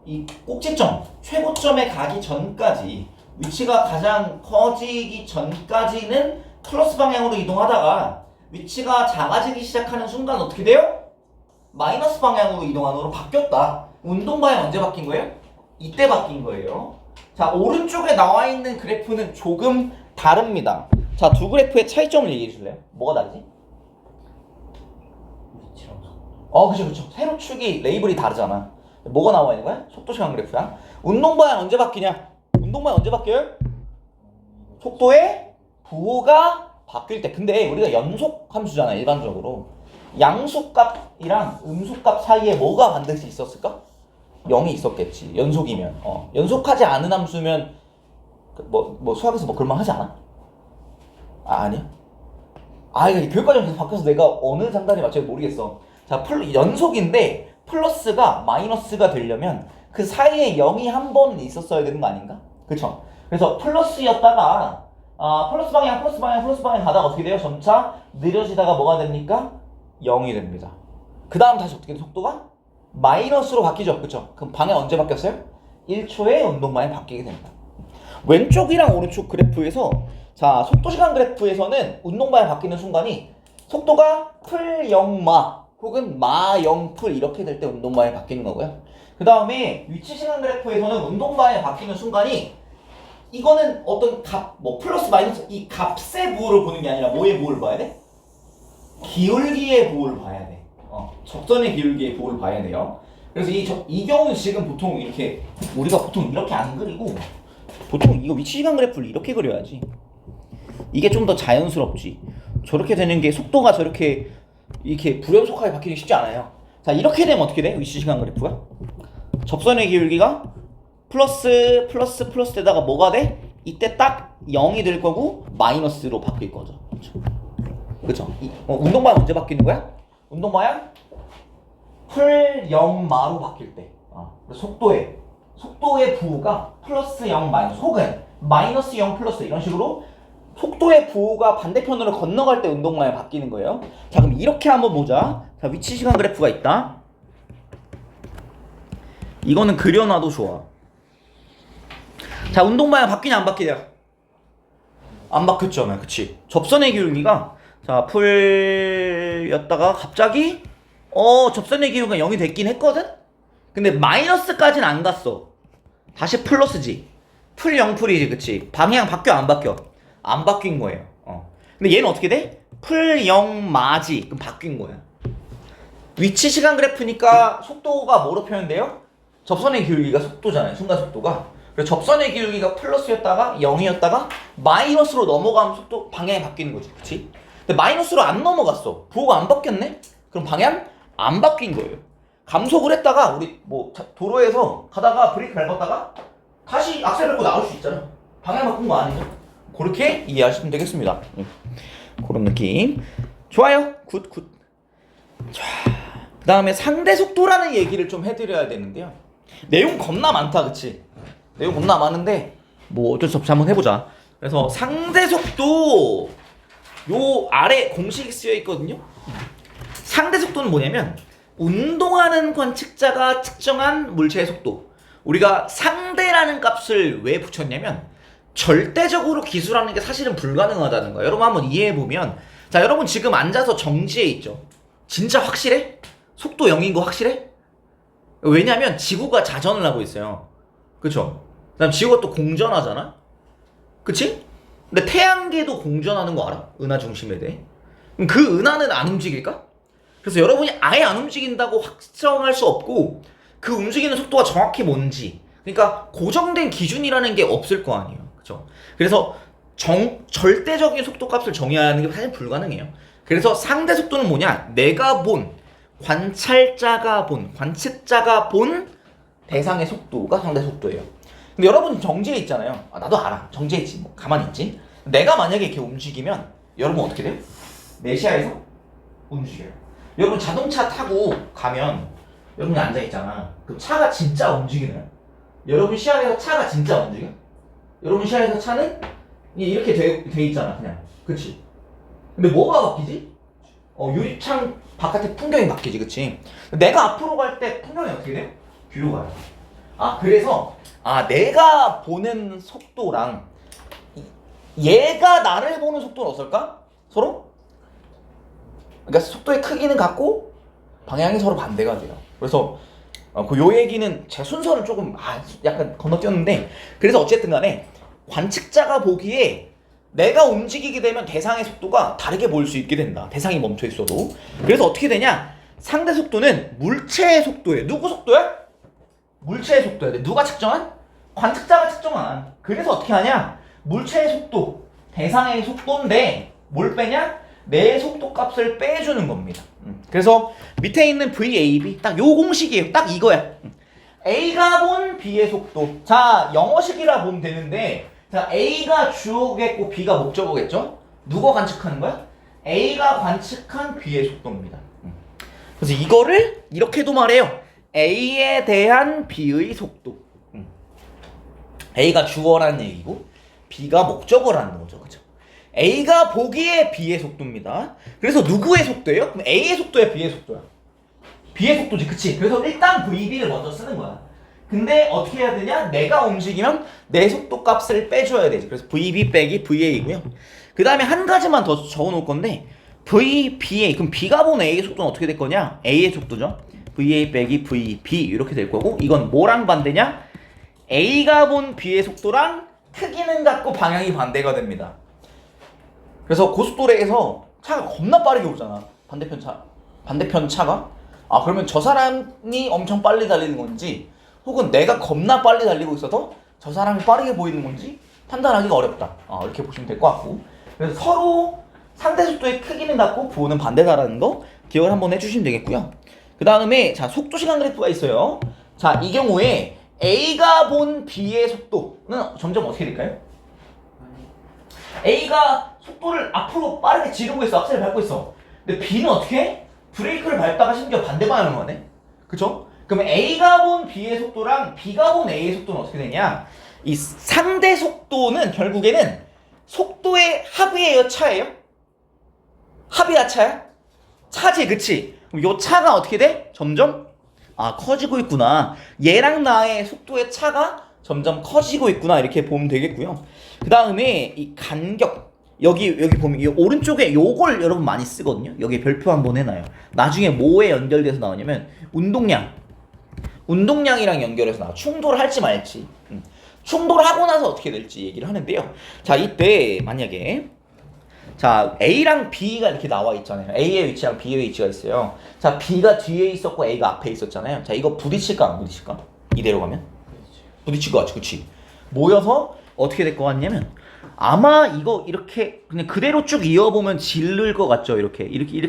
이 꼭지점, 최고점에 가기 전까지 위치가 가장 커지기 전까지는 플러스 방향으로 이동하다가 위치가 작아지기 시작하는 순간 어떻게 돼요? 마이너스 방향으로 이동하는 바뀌었다. 운동 방향 언제 바뀐 거예요? 이때 바뀐 거예요. 자, 오른쪽에 나와 있는 그래프는 조금 다릅니다. 자, 두 그래프의 차이점을 얘기해 주실래요? 뭐가 다르지? 그쵸. 세로축이 레이블이 다르잖아. 뭐가 나와 있는 거야? 속도 시간 그래프야. 운동 방향 언제 바뀌냐? 운동 방향 언제 바뀌어요? 속도의 부호가 바뀔 때. 근데 우리가 연속 함수잖아, 일반적으로. 양수값이랑 음수값 사이에 뭐가 반드시 있었을까? 0이 있었겠지. 연속이면. 연속하지 않은 함수면 수학에서 그럴 만 하지 않아? 아니야? 이거 교육과정 계속 바뀌어서 내가 어느 장단에 맞춰야 모르겠어. 자, 연속인데 플러스가 마이너스가 되려면 그 사이에 0이 한 번 있었어야 되는 거 아닌가? 그쵸? 그래서 플러스였다가 플러스 방향 가다가 어떻게 돼요? 점차 느려지다가 뭐가 됩니까? 0이 됩니다. 그 다음 다시 어떻게 돼요? 속도가 마이너스로 바뀌죠. 그쵸? 그럼 방향 언제 바뀌었어요? 1초에 운동 방향이 바뀌게 됩니다. 왼쪽이랑 오른쪽 그래프에서 자, 속도시간 그래프에서는 운동 방향 바뀌는 순간이 속도가 풀 0마 혹은 마 0풀 이렇게 될 때 운동 방향이 바뀌는 거고요. 그 다음에 위치 시간 그래프에서는 운동 방향이 바뀌는 순간이 이거는 어떤 플러스 마이너스 이 값의 부호를 보는 게 아니라 뭐의 부호를 봐야 돼? 기울기의 부호를 봐야 돼. 적선의 기울기의 부호를 봐야 돼요. 그래서 이 경우는 지금 보통 우리가 보통 이렇게 안 그리고 보통 이거 위치 시간 그래프를 이렇게 그려야지. 이게 좀 더 자연스럽지. 저렇게 되는 게 속도가 저렇게 이렇게 불연속하게 바뀌기 쉽지 않아요. 자, 이렇게 되면 어떻게 돼? 위치 시간 그래프가 접선의 기울기가 플러스 되다가 뭐가 돼? 이때 딱 0이 될 거고 마이너스로 바뀔 거죠. 그쵸? 운동 방향 언제 바뀌는 거야? 운동 방향 풀 0마로 바뀔 때. 속도의 부호가 플러스 0 마이너스 혹은 마이너스 0 플러스 이런 식으로 속도의 부호가 반대편으로 건너갈 때 운동 방향이 바뀌는 거예요. 자, 그럼 이렇게 한번 보자. 자, 위치 시간 그래프가 있다. 이거는 그려놔도 좋아. 자, 운동 방향 바뀌냐 안 바뀌냐? 안 바뀌었잖아. 그치? 접선의 기울기가 자, 풀였다가 갑자기 접선의 기울기가 0이 됐긴 했거든? 근데 마이너스까지는 안 갔어. 다시 플러스지. 풀 0풀이지. 그치? 방향 바뀌어 안 바뀌어? 안 바뀐 거예요. 근데 얘는 어떻게 돼? 풀 0마지. 그럼 바뀐 거야. 위치 시간 그래프니까 속도가 뭐로 표현돼요? 접선의 기울기가 속도잖아요. 순간 속도가. 그래서 접선의 기울기가 플러스였다가 0이었다가 마이너스로 넘어가면 속도 방향이 바뀌는 거지. 그치? 근데 마이너스로 안 넘어갔어. 부호가 안 바뀌었네? 그럼 방향 안 바뀐 거예요. 감속을 했다가 우리 도로에서 가다가 브레이크 밟았다가 다시 악셀 밟고 나올 수 있잖아. 방향 바꾼 거 아니죠? 그렇게 이해하시면 되겠습니다. 그런 느낌. 좋아요. 굿. 자, 그 다음에 상대 속도라는 얘기를 좀 해드려야 되는데요. 내용 겁나 많다, 그치? 내용 겁나 많은데 어쩔 수 없이 한번 해보자. 그래서 상대 속도 요 아래 공식이 쓰여 있거든요. 상대 속도는 뭐냐면 운동하는 관측자가 측정한 물체의 속도. 우리가 상대라는 값을 왜 붙였냐면 절대적으로 기술하는 게 사실은 불가능하다는 거야. 여러분 한번 이해해보면 자, 여러분 지금 앉아서 정지해 있죠. 진짜 확실해? 속도 0인 거 확실해? 왜냐면 지구가 자전을 하고 있어요. 그쵸? 그다음 지구가 또 공전하잖아? 그치? 근데 태양계도 공전하는 거 알아? 은하 중심에 대해. 그럼 그 은하는 안 움직일까? 그래서 여러분이 아예 안 움직인다고 확정할 수 없고 그 움직이는 속도가 정확히 뭔지 그러니까 고정된 기준이라는 게 없을 거 아니에요. 그죠? 그래서 절대적인 속도값을 정의하는 게 사실 불가능해요. 그래서 상대 속도는 뭐냐? 내가 본, 관찰자가 본, 관측자가 본 대상의 속도가 상대 속도예요. 근데 여러분 정지해 있잖아요. 나도 알아. 정지해 있지. 뭐 가만히 있지. 내가 만약에 이렇게 움직이면 여러분 어떻게 돼요? 내 시야에서 움직여요. 여러분 자동차 타고 가면 여러분이 앉아있잖아. 그럼 차가 진짜 움직이나요? 여러분 시야에서 차가 진짜 움직여? 여러분 시야에서 차는 이렇게 돼 있잖아 그냥. 그치? 근데 뭐가 바뀌지? 유리창 바깥에 풍경이 바뀌지. 그치? 내가 앞으로 갈 때 풍경이 어떻게 돼요? 뒤로 가요. 그래서 내가 보는 속도랑 얘가 나를 보는 속도는 어떨까? 서로? 그러니까 속도의 크기는 같고 방향이 서로 반대가 돼요. 그래서 요 얘기는 제 순서를 조금 약간 건너뛰었는데, 그래서 어쨌든 간에 관측자가 보기에 내가 움직이게 되면 대상의 속도가 다르게 보일 수 있게 된다. 대상이 멈춰 있어도. 그래서 어떻게 되냐? 상대 속도는 물체의 속도예요. 누구 속도야? 물체의 속도야. 누가 측정한? 관측자가 측정한. 그래서 어떻게 하냐? 물체의 속도, 대상의 속도인데 뭘 빼냐? 내 속도 값을 빼주는 겁니다. 그래서 밑에 있는 VAB 딱 요 공식이에요. 딱 이거야. A가 본 B의 속도. 자, 영어식이라 보면 되는데, 자, A가 주어겠고 B가 목적어겠죠? 누가 관측하는 거야? A가 관측한 B의 속도입니다. 그래서 이거를 이렇게도 말해요. A에 대한 B의 속도. A가 주어라는 얘기고 B가 목적어라는 거죠. 그죠? A가 보기에 B의 속도입니다. 그래서 누구의 속도예요? 그럼 A의 속도야, B의 속도야? B의 속도지, 그치? 그래서 일단 VB를 먼저 쓰는 거야. 근데 어떻게 해야 되냐? 내가 움직이면 내 속도 값을 빼줘야 되지. 그래서 VB 빼기 VA이고요. 그 다음에 한 가지만 더 적어놓을 건데, VBA. 그럼 B가 본 A의 속도는 어떻게 될 거냐? A의 속도죠. VA 빼기 VB 이렇게 될 거고, 이건 뭐랑 반대냐? A가 본 B의 속도랑 크기는 같고 방향이 반대가 됩니다. 그래서 고속도로에서 차가 겁나 빠르게 오잖아. 반대편 차가. 그러면 저 사람이 엄청 빨리 달리는 건지, 혹은 내가 겁나 빨리 달리고 있어서 저 사람이 빠르게 보이는 건지 판단하기가 어렵다. 이렇게 보시면 될 것 같고. 그래서 서로 상대 속도의 크기는 같고 부호는 반대다라는 거 기억을 한번 해주시면 되겠고요. 그 다음에 자, 속도 시간 그래프가 있어요. 자, 이 경우에 A가 본 B의 속도는 점점 어떻게 될까요? A가 속도를 앞으로 빠르게 지르고 있어. 악셀을 밟고 있어. 근데 B는 어떻게 해? 브레이크를 밟다가 심지어 반대 방향으로 가네? 그쵸? 그러면 A가 본 B의 속도랑 B가 본 A의 속도는 어떻게 되냐? 이 상대 속도는 결국에는 속도의 합이에요, 차예요? 합이야, 차야? 차지, 그치? 그럼 요 차가 어떻게 돼? 점점 커지고 있구나. 얘랑 나의 속도의 차가 점점 커지고 있구나. 이렇게 보면 되겠고요. 그 다음에 이 간격. 여기 보면 이 오른쪽에 요걸 여러분 많이 쓰거든요. 여기 별표 한번 해놔요. 나중에 뭐에 연결돼서 나오냐면 운동량이랑 연결해서 나와. 충돌할지 말지. 충돌하고 나서 어떻게 될지 얘기를 하는데요. 자, 이때 만약에 자, A랑 B가 이렇게 나와 있잖아요. A의 위치랑 B의 위치가 있어요. 자, B가 뒤에 있었고 A가 앞에 있었잖아요. 자, 이거 부딪힐까 안 부딪힐까? 이대로 가면? 부딪힐 것 같지, 그치? 모여서 어떻게 될 것 같냐면 아마 이거 이렇게 그냥 그대로 쭉 이어보면 질릴 것 같죠? 이렇게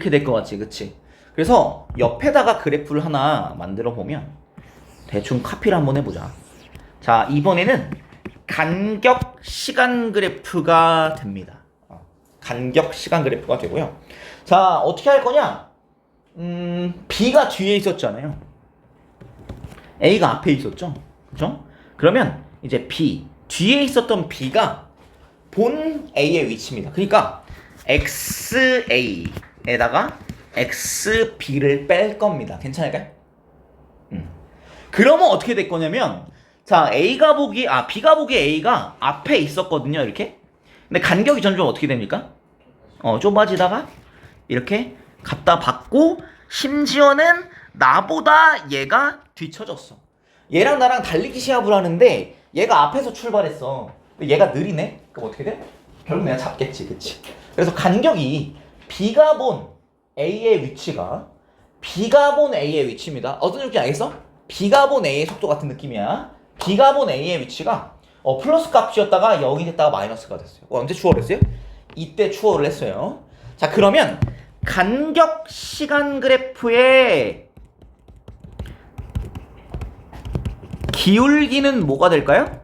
될 것 같지, 그치? 그래서 옆에다가 그래프를 하나 만들어 보면 대충 카피를 한번 해보자. 자, 이번에는 간격 시간 그래프가 됩니다. 간격 시간 그래프가 되고요. 자, 어떻게 할 거냐? B가 뒤에 있었잖아요. A가 앞에 있었죠? 그죠? 그러면 이제 뒤에 있었던 B가 본 A의 위치입니다. 그러니까 XA에다가 XB를 뺄 겁니다. 괜찮을까요? 그러면 어떻게 될 거냐면, 자, B가 보기에 A가 앞에 있었거든요, 이렇게. 근데 간격이 점점 어떻게 됩니까? 좁아지다가 이렇게 갖다 받고, 심지어는 나보다 얘가 뒤쳐졌어. 얘랑 나랑 달리기 시합을 하는데 얘가 앞에서 출발했어. 얘가 느리네? 그럼 어떻게 돼? 결국 내가 잡겠지, 그치? 그래서 간격이 B가 본 A의 위치입니다. 어떤 느낌인지 알겠어? B가 본 A의 속도 같은 느낌이야. B가본 A의 위치가 플러스 값이었다가 0이 됐다가 마이너스가 됐어요. 언제 추월을 했어요? 이때 추월을 했어요. 자, 그러면 간격 시간 그래프의 기울기는 뭐가 될까요?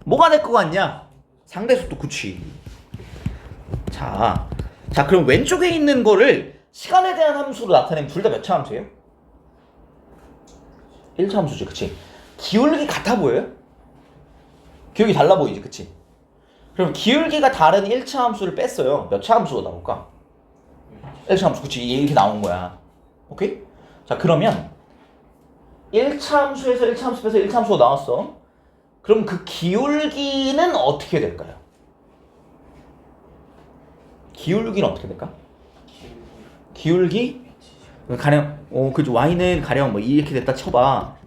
뭐가 될 것 같냐? 상대속도 그치. 자, 그럼 왼쪽에 있는 거를 시간에 대한 함수로 나타내면 둘 다 몇 차 함수예요? 1차 함수지, 그치? 기울기 같아 보여요? 기울기 달라 보이지, 그치? 그럼 기울기가 다른 1차 함수를 뺐어요. 몇 차 함수가 나올까? 1차 함수, 그치? 이렇게 나온 거야. 오케이? 자, 그러면 1차 함수에서 1차 함수 빼서 1차 함수가 나왔어. 그럼 그 기울기는 어떻게 될까요? 기울기는 어떻게 될까? 기울기? 가령 그죠. y는 가령 뭐 이렇게 됐다 쳐봐.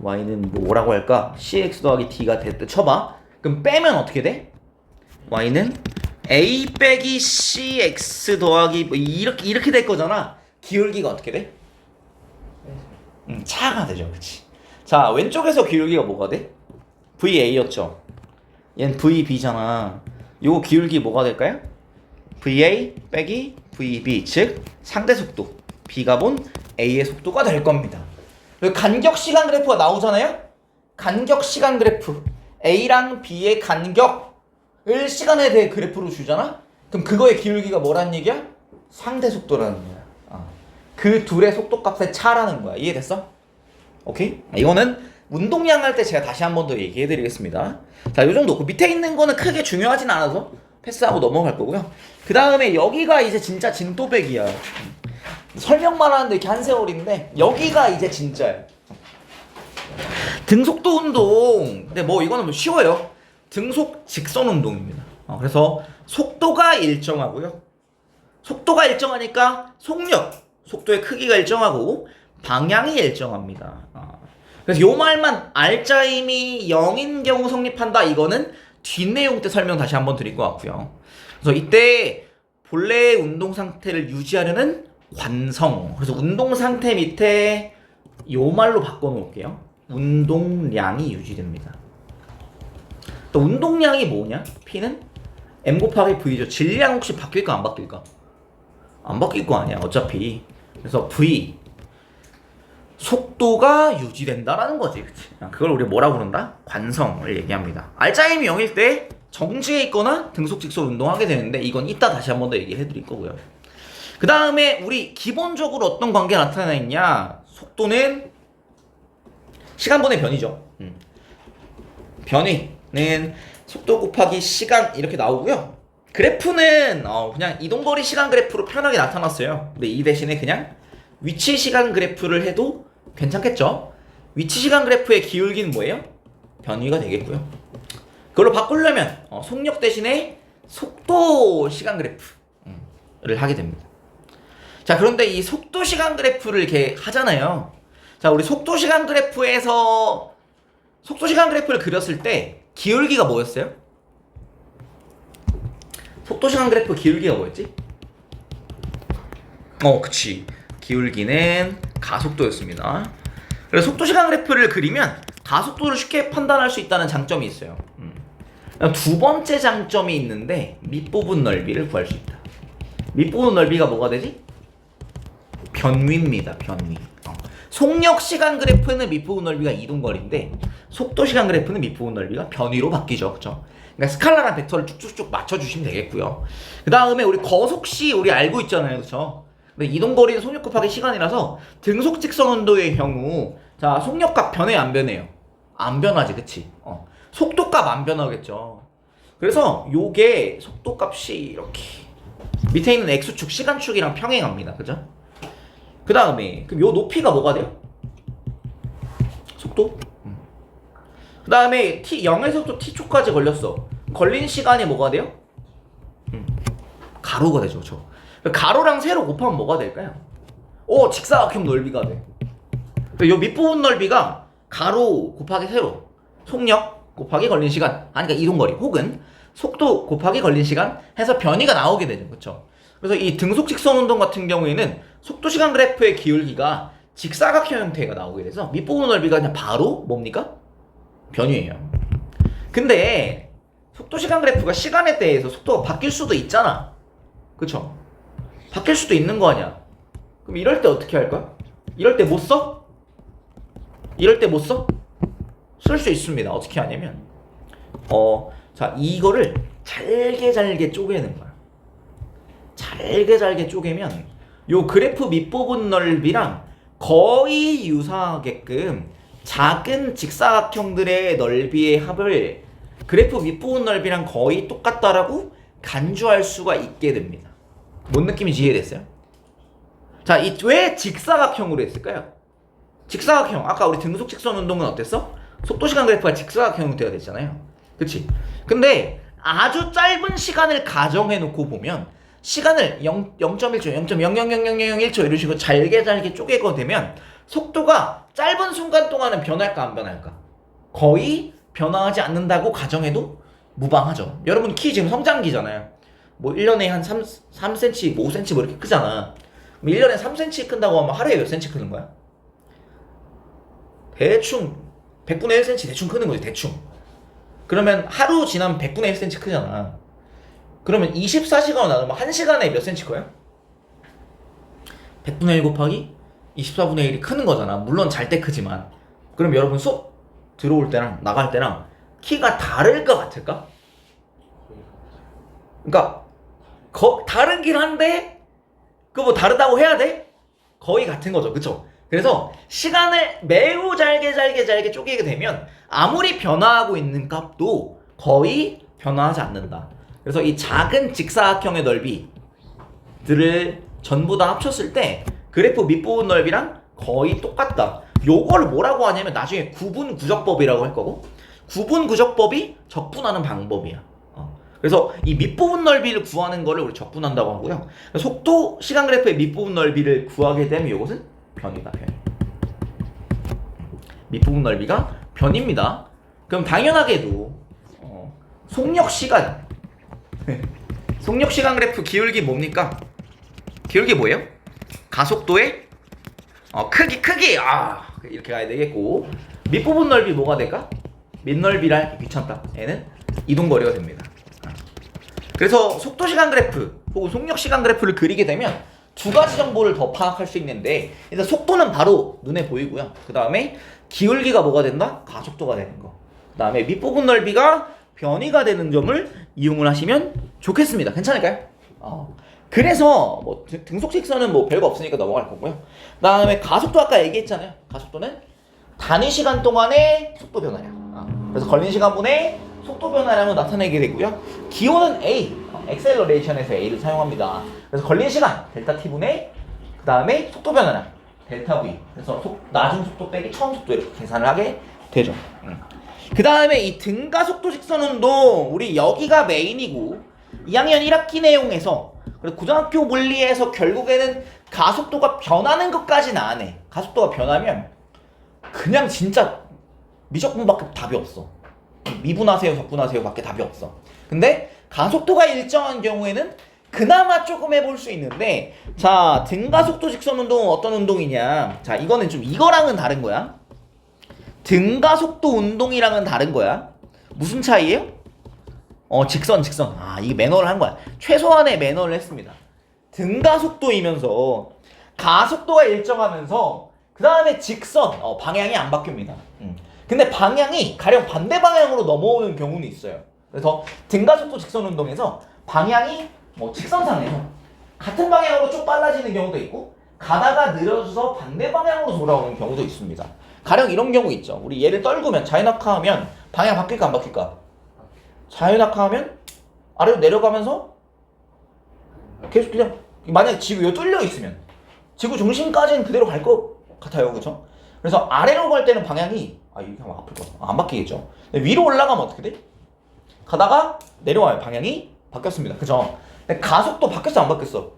y는 뭐라고 할까? cx 더하기 d가 됐다 쳐봐. 그럼 빼면 어떻게 돼? y는 a 빼기 cx 더하기 뭐 이렇게 될 거잖아. 기울기가 어떻게 돼? 차가 되죠, 그렇지? 자, 왼쪽에서 기울기가 뭐가 돼? VA였죠. 얘는 VB잖아. 요거 기울기 뭐가 될까요? VA 빼기 VB, 즉 상대 속도 B가 본 A의 속도가 될 겁니다. 간격 시간 그래프가 나오잖아요. 간격 시간 그래프 A랑 B의 간격을 시간에 대해 그래프로 주잖아. 그럼 그거의 기울기가 뭐라는 얘기야? 상대 속도라는 거야. 그 둘의 속도값의 차라는 거야. 이해됐어? 오케이? 이거는 운동량 할 때 제가 다시 한 번 더 얘기해 드리겠습니다. 자, 요 정도. 그 밑에 있는 거는 크게 중요하진 않아서 패스하고 넘어갈 거고요. 그 다음에 여기가 이제 진짜 진또배기야. 설명만 하는데 이렇게 한 세월인데 여기가 이제 진짜야. 등속도 운동. 근데 뭐 이거는 뭐 쉬워요. 등속 직선 운동입니다. 그래서 속도가 일정하고요. 속도가 일정하니까 속도의 크기가 일정하고 방향이 일정합니다. 그래서 요 말만 알짜임이 0인 경우 성립한다. 이거는 뒷내용 때 설명 다시 한번 드릴 것 같고요. 그래서 이때 본래의 운동 상태를 유지하려는 관성. 그래서 운동 상태 밑에 요 말로 바꿔놓을게요. 운동량이 유지됩니다. 또 운동량이 뭐냐? P는 M 곱하기 V죠. 질량 혹시 바뀔까 안 바뀔까? 안 바뀔 거 아니야, 어차피. 그래서 V 속도가 유지된다라는 거지, 그치? 그걸 우리 뭐라고 그런다? 관성을 얘기합니다. 알짜임이 0일 때 정지해 있거나 등속 직선 운동하게 되는데 이건 이따 다시 한 번 더 얘기해 드릴 거고요. 그 다음에 우리 기본적으로 어떤 관계가 나타나 있냐? 속도는 시간분의 변이죠. 변이는 속도 곱하기 시간 이렇게 나오고요. 그래프는 그냥 이동거리 시간 그래프로 편하게 나타났어요. 근데 이 대신에 그냥 위치 시간 그래프를 해도 괜찮겠죠? 위치 시간 그래프의 기울기는 뭐예요? 변위가 되겠고요. 그걸로 바꾸려면 속력 대신에 속도 시간 그래프를 하게 됩니다. 자, 그런데 이 속도 시간 그래프를 이렇게 하잖아요. 자, 우리 속도 시간 그래프에서 속도 시간 그래프를 그렸을 때 기울기가 뭐였어요? 속도 시간 그래프 기울기가 뭐였지? 그치. 기울기는 가속도였습니다. 그래서 속도 시간 그래프를 그리면 가속도를 쉽게 판단할 수 있다는 장점이 있어요. 두 번째 장점이 있는데 밑부분 넓이를 구할 수 있다. 밑부분 넓이가 뭐가 되지? 변위입니다. 변위. 속력 시간 그래프는 밑부분 넓이가 이동거리인데 속도 시간 그래프는 밑부분 넓이가 변위로 바뀌죠. 그렇죠? 그러니까 스칼라랑 벡터를 쭉쭉쭉 맞춰주시면 되겠고요. 그 다음에 우리 거속시 우리 알고 있잖아요. 그렇죠? 근데 이동거리는 속력 곱하기 시간이라서 등속 직선 운동의 경우 자, 속력값 변해요, 안 변해요? 안 변하지, 그치? 속도값 안 변하겠죠. 그래서 요게 속도값이 이렇게 밑에 있는 x축, 시간축이랑 평행합니다. 그죠? 그 다음에 그럼 요 높이가 뭐가 돼요? 속도? 그 다음에 t 0에서부터 t초까지 걸렸어. 걸린 시간이 뭐가 돼요? 가로가 되죠. 그렇죠? 가로랑 세로 곱하면 뭐가 될까요? 직사각형 넓이가 돼. 요 밑부분 넓이가 가로 곱하기 세로, 속력 곱하기 걸린 시간, 그러니까 이동거리 혹은 속도 곱하기 걸린 시간 해서 변이가 나오게 되죠. 그렇죠? 그래서 이 등속 직선 운동 같은 경우에는 속도 시간 그래프의 기울기가 직사각형 형태가 나오게 돼서 밑부분 넓이가 그냥 바로 뭡니까? 변이에요. 근데 속도 시간 그래프가 시간에 대해서 속도가 바뀔 수도 있잖아. 그쵸? 바뀔 수도 있는 거 아니야. 그럼 이럴 때 어떻게 할 거야? 이럴 때 못 써? 이럴 때 못 써? 쓸 수 있습니다. 어떻게 하냐면 자, 이거를 잘게 쪼개는 거야. 잘게 쪼개면 요 그래프 밑부분 넓이랑 거의 유사하게끔 작은 직사각형들의 넓이의 합을 그래프 밑부분 넓이랑 거의 똑같다라고 간주할 수가 있게 됩니다. 뭔 느낌인지 이해됐어요? 자, 왜 직사각형으로 했을까요? 직사각형, 아까 우리 등속 직선 운동은 어땠어? 속도시간 그래프가 직사각형으로 되어야 됐잖아요. 그치? 근데 아주 짧은 시간을 가정해놓고 보면 시간을 0.1초, 0.0000001초 이런 식으로 잘게 쪼개고 되면 속도가 짧은 순간 동안은 변할까 안 변할까? 거의 변화하지 않는다고 가정해도 무방하죠. 여러분 키 지금 성장기잖아요. 뭐 1년에 한 3cm, 5cm 뭐 이렇게 크잖아. 1년에 3cm 큰다고 하면 하루에 몇 cm 크는 거야? 대충 100분의 1cm 대충 크는 거지, 대충. 그러면 하루 지나면 100분의 1cm 크잖아. 그러면 24시간을 나누면 1시간에 몇 cm 커요? 100분의 1 곱하기 24분의 1이 크는 거잖아. 물론 잘 때 크지만. 그럼 여러분 수업 들어올 때랑 나갈 때랑 키가 다를 것 같을까? 그러니까 다르긴 한데 그거 뭐 다르다고 해야 돼? 거의 같은 거죠. 그쵸? 그래서 시간을 매우 잘게 쪼개게 되면 아무리 변화하고 있는 값도 거의 변화하지 않는다. 그래서 이 작은 직사각형의 넓이들을 전부 다 합쳤을 때 그래프 밑부분 넓이랑 거의 똑같다. 요거를 뭐라고 하냐면 나중에 구분구적법이라고 할 거고, 구분구적법이 적분하는 방법이야. 그래서 이 밑부분 넓이를 구하는 거를 우리 적분한다고 하고요. 속도 시간 그래프의 밑부분 넓이를 구하게 되면 이것은 변이다. 변이. 밑부분 넓이가 변입니다. 그럼 당연하게도 속력 시간 속력 시간 그래프 기울기 뭡니까? 기울기 뭐예요? 가속도의 크기 이렇게 가야 되겠고, 밑부분 넓이 뭐가 될까? 밑넓이라 하기 귀찮다. 얘는 이동거리가 됩니다. 그래서 속도 시간 그래프 혹은 속력 시간 그래프를 그리게 되면 두 가지 정보를 더 파악할 수 있는데, 일단 속도는 바로 눈에 보이고요. 그 다음에 기울기가 뭐가 된다? 가속도가 되는 거. 그 다음에 밑부분 넓이가 변이가 되는 점을 이용을 하시면 좋겠습니다. 괜찮을까요? 그래서 뭐 등속 직선은 뭐 별거 없으니까 넘어갈 거고요. 그 다음에 가속도 아까 얘기했잖아요. 가속도는 단위 시간 동안의 속도 변화량. 그래서 걸린 시간분의 속도 변화량을 나타내게 되고요. 기호는 A, 엑셀러레이션에서 A를 사용합니다. 그래서 걸린 시간 델타 T분의 그 다음에 속도 변화량 델타 V. 그래서 나중 속도 빼기 처음 속도 이렇게 계산을 하게 되죠. 그 다음에 이 등가속도 직선 운동, 우리 여기가 메인이고 2학년 1학기 내용에서 그리고 고등학교 물리에서 결국에는 가속도가 변하는 것까지는 안 해. 가속도가 변하면 그냥 진짜 미적분밖에 답이 없어. 미분하세요, 적분하세요 밖에 답이 없어. 근데 가속도가 일정한 경우에는 그나마 조금 해볼 수 있는데, 자, 등가속도 직선 운동은 어떤 운동이냐. 자, 이거는 좀 이거랑은 다른 거야. 등가속도 운동이랑은 다른 거야. 무슨 차이예요? 직선. 이게 매너를 한 거야. 최소한의 매너를 했습니다. 등가속도이면서 가속도가 일정하면서 그 다음에 직선, 방향이 안 바뀝니다. 근데 방향이 가령 반대 방향으로 넘어오는 경우는 있어요. 그래서 등가속도 직선 운동에서 방향이 직선상에서 같은 방향으로 쭉 빨라지는 경우도 있고 가다가 느려져서 반대 방향으로 돌아오는 경우도 있습니다. 가령 이런 경우 있죠. 우리 얘를 떨구면 자유낙하하면 방향 바뀔까 안 바뀔까? 자유낙하하면 아래로 내려가면서 계속 그냥, 만약에 지구 뚫려 있으면 지구 중심까지는 그대로 갈 것 같아요. 그쵸? 그래서 아래로 갈 때는 방향이 이렇게 하면 아플 거야. 안 바뀌겠죠. 위로 올라가면 어떻게 돼? 가다가 내려와요. 방향이 바뀌었습니다. 그죠? 근데 가속도 바뀌었어 안 바뀌었어?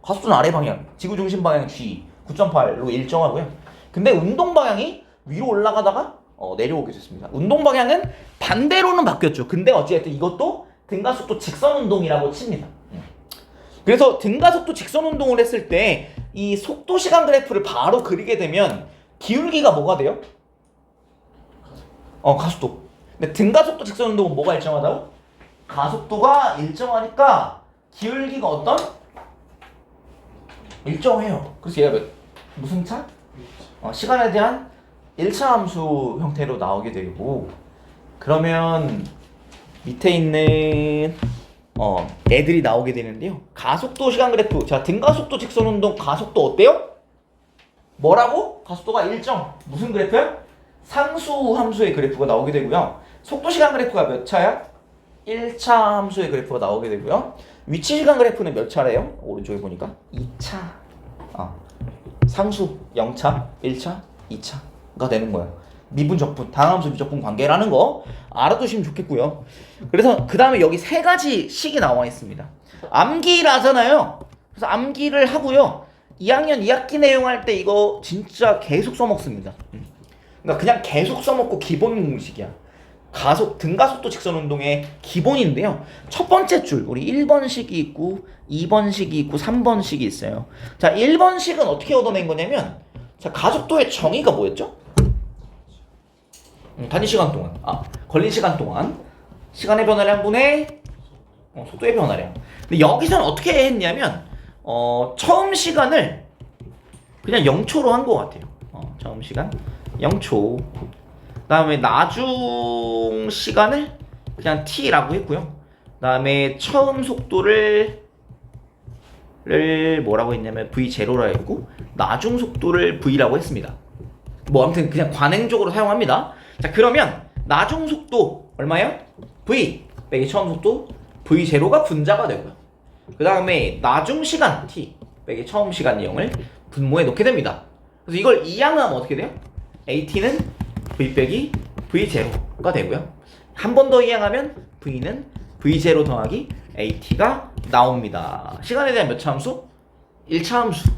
가속도는 아래 방향, 지구 중심 방향 G 9.8로 일정하고요. 근데 운동 방향이 위로 올라가다가 내려오게 됐습니다. 운동 방향은 반대로는 바뀌었죠. 근데 어찌됐든 이것도 등가속도 직선 운동이라고 칩니다. 그래서 등가속도 직선 운동을 했을 때 이 속도 시간 그래프를 바로 그리게 되면 기울기가 뭐가 돼요? 가속도. 근데 등가속도 직선운동은 뭐가 일정하다고? 가속도가 일정하니까 기울기가 어떤? 일정해요. 그래서 얘가 무슨 차? 시간에 대한 1차 함수 형태로 나오게 되고, 그러면 밑에 있는 애들이 나오게 되는데요. 가속도 시간 그래프. 자, 등가속도 직선운동 가속도 어때요? 뭐라고? 가속도가 일정. 무슨 그래프야? 상수 함수의 그래프가 나오게 되고요. 속도 시간 그래프가 몇 차야? 1차 함수의 그래프가 나오게 되고요. 위치 시간 그래프는 몇 차래요? 오른쪽에 보니까 2차. 상수 0차, 1차, 2차가 되는 거예요. 미분 적분, 다항함수 미적분 관계라는 거 알아두시면 좋겠고요. 그래서 그 다음에 여기 세 가지 식이 나와 있습니다. 암기라잖아요. 그래서 암기를 하고요. 2학년 2학기 내용 할 때 이거 진짜 계속 써먹습니다. 그러니까 그냥 계속 써먹고 기본 공식이야. 등가속도 직선운동의 기본인데요. 첫 번째 줄, 우리 1번식이 있고 2번식이 있고 3번식이 있어요. 자, 1번식은 어떻게 얻어낸 거냐면, 자, 가속도의 정의가 뭐였죠? 단위 시간 동안, 걸린 시간 동안 시간의 변화량 분의 속도의 변화량. 근데 여기서는 어떻게 했냐면 처음 시간을 그냥 0초로 한 것 같아요. 처음 시간 0초. 그다음에 나중 시간을 그냥 t라고 했고요. 그다음에 처음 속도를 뭐라고 했냐면 v0라 했고, 나중 속도를 v라고 했습니다. 뭐 아무튼 그냥 관행적으로 사용합니다. 자, 그러면 나중 속도 얼마예요? v 빼기 처음 속도 v0가 분자가 되고요. 그 다음에 나중 시간 t 빼기 처음 시간 0을 분모에 넣게 됩니다. 그래서 이걸 이항하면 어떻게 돼요? at는 v 빼기 v0가 되고요. 한 번 더 이항하면 v는 v0 더하기 at가 나옵니다. 시간에 대한 몇 차 함수? 1차 함수.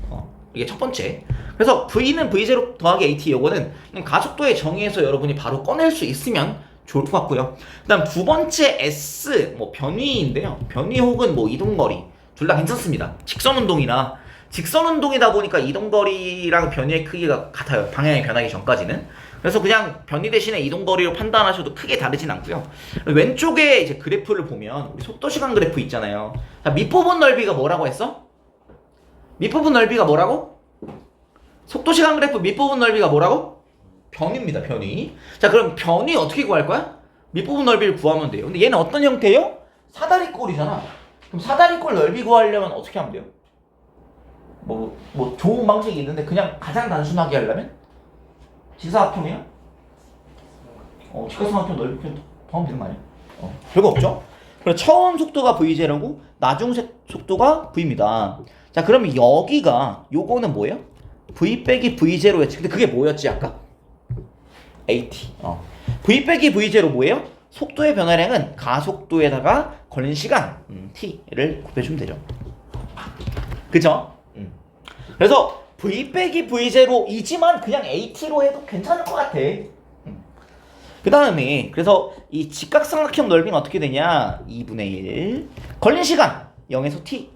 이게 첫 번째. 그래서 v는 v0 더하기 at, 요거는 가속도의 정의에서 여러분이 바로 꺼낼 수 있으면 좋을 것 같고요. 그 다음 두 번째 s, 변위인데요. 변위 혹은 이동거리 둘 다 괜찮습니다. 직선운동이다 보니까 이동거리랑 변위의 크기가 같아요. 방향이 변하기 전까지는. 그래서 그냥 변위 대신에 이동거리로 판단하셔도 크게 다르진 않고요. 왼쪽에 이제 그래프를 보면 우리 속도시간 그래프 있잖아요. 자, 밑부분 넓이가 뭐라고 했어? 밑부분 넓이가 뭐라고? 속도시간 그래프 밑부분 넓이가 뭐라고? 변위입니다. 변위. 자, 그럼 변위 어떻게 구할 거야? 밑부분 넓이를 구하면 돼요. 근데 얘는 어떤 형태예요? 사다리꼴이잖아. 그럼 사다리꼴 넓이 구하려면 어떻게 하면 돼요? 좋은 방식이 있는데 그냥 가장 단순하게 하려면 직사각형이야? 직사각형 넓이 더하면 되는 거 아니야? 별거 없죠? 그럼 처음 속도가 v0고 나중 속도가 v입니다. 자, 그러면 여기가 요거는 뭐예요? v 빼기 v0였지. 근데 그게 뭐였지 아까? at. v 빼기 v0 뭐예요? 속도의 변화량은 가속도에다가 걸린 시간 t를 곱해주면 되죠. 그죠? 그래서 v 빼기 v0이지만 그냥 at로 해도 괜찮을 것 같아. 그 다음에 그래서 이 직각삼각형 넓이는 어떻게 되냐? 2분의 1 걸린 시간 0에서 t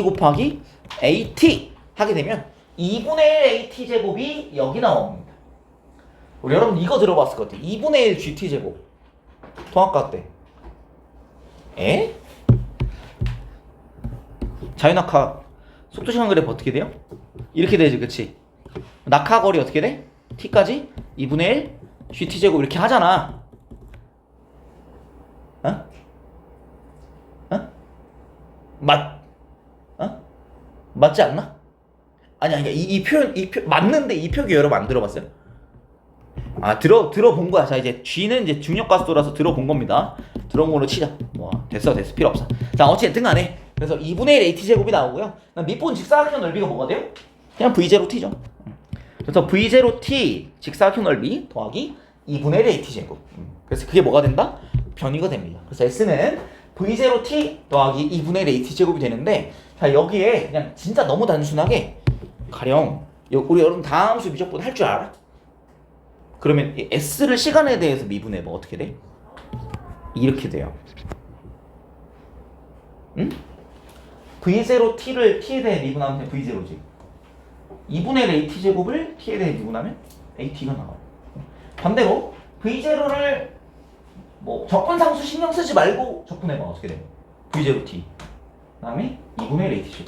곱하기 at 하게 되면 2분의 1 at 제곱이 여기 나옵니다. 우리 여러분 이거 들어봤을 것 같아. 2분의 1 gt 제곱 통합과 때 자유낙하 속도시간 그래프 어떻게 돼요? 이렇게 되지, 그치? 낙하거리 어떻게 돼? t까지 2분의 1 gt 제곱 이렇게 하잖아. 맞지 않나? 아니 이 표현 맞는데 이 표기 여러분 안 들어봤어요? 들어본 거야. 자, 이제 G는 이제 중력가속도라서 들어본 겁니다. 들어본 걸로 치자. 됐어 필요 없어. 자, 어쨌든 간에 그래서 2분의 1 at 제곱이 나오고요. 밑부분 직사각형 넓이가 뭐가 돼요? 그냥 v0t죠. 그래서 v0t 직사각형 넓이 더하기 2분의 1 at 제곱. 그래서 그게 뭐가 된다? 변위가 됩니다. 그래서 s는 v0t 더하기 2분의 1 at 제곱이 되는데, 자, 여기에 그냥 진짜 너무 단순하게 가령 우리 여러분 다함수 미적분 할 줄 알아? 그러면 s를 시간에 대해서 미분해봐. 어떻게 돼? 이렇게 돼요. 응? v0t를 t에 대해 미분하면 v0지. 2분의 1 at 제곱을 t에 대해 미분하면 at가 나와요. 반대로 V0를 뭐 적분상수 신경 쓰지 말고 적분해봐. 어떻게 돼? V0t 그다음에 2분의 1at죠.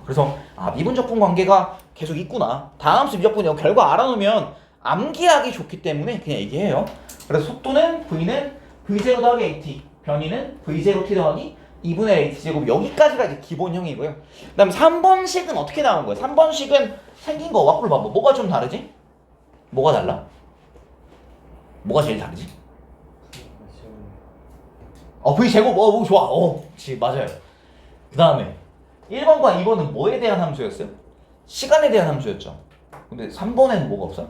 그래서 미분 적분 관계가 계속 있구나. 다함수 미적분 결과 알아놓으면 암기하기 좋기 때문에 그냥 얘기해요. 그래서 속도는 V는 V0 더하기 AT, 변이는 V0T 더하기 2분의 AT제곱. 여기까지가 이제 기본형이고요. 그 다음에 3번식은 어떻게 나온 거예요? 3번식은 생긴 거 와플 봐봐. 뭐가 좀 다르지? 뭐가 달라? 뭐가 제일 다르지? V제곱. 좋아. 맞아요. 그 다음에 1번과 2번은 뭐에 대한 함수였어요? 시간에 대한 함수였죠. 근데 3번에는 뭐가 없어요?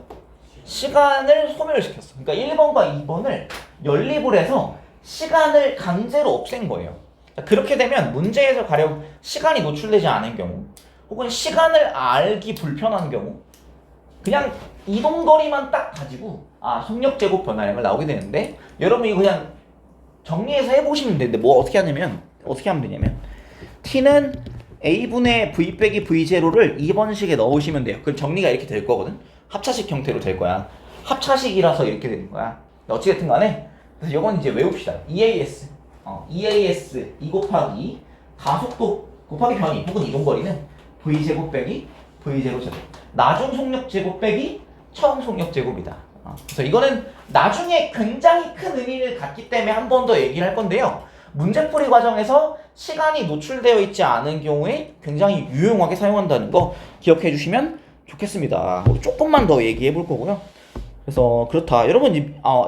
시간을 소멸시켰어. 그러니까 1번과 2번을 연립을 해서 시간을 강제로 없앤 거예요. 그렇게 되면 문제에서 가령 시간이 노출되지 않은 경우, 혹은 시간을 알기 불편한 경우, 그냥 이동거리만 딱 가지고 속력제곱 변화량을 나오게 되는데, 여러분 이거 그냥 정리해서 해보시면 되는데 어떻게 하면 되냐면 t는 a분의 v 빼기 v0를 2번식에 넣으시면 돼요. 그럼 정리가 이렇게 될 거거든. 합차식 형태로 될 거야. 합차식이라서 이렇게 되는 거야. 어찌됐든 간에 그래서 이건 이제 외웁시다. EAS 2 곱하기 가속도 곱하기 변이 혹은 이동거리는 v제곱 빼기 v0제곱, 나중 속력제곱 빼기 처음 속력제곱이다. 그래서 이거는 나중에 굉장히 큰 의미를 갖기 때문에 한 번 더 얘기를 할 건데요. 문제풀이 과정에서 시간이 노출되어 있지 않은 경우에 굉장히 유용하게 사용한다는 거 기억해 주시면 좋겠습니다. 조금만 더 얘기해 볼 거고요. 그래서 그렇다. 여러분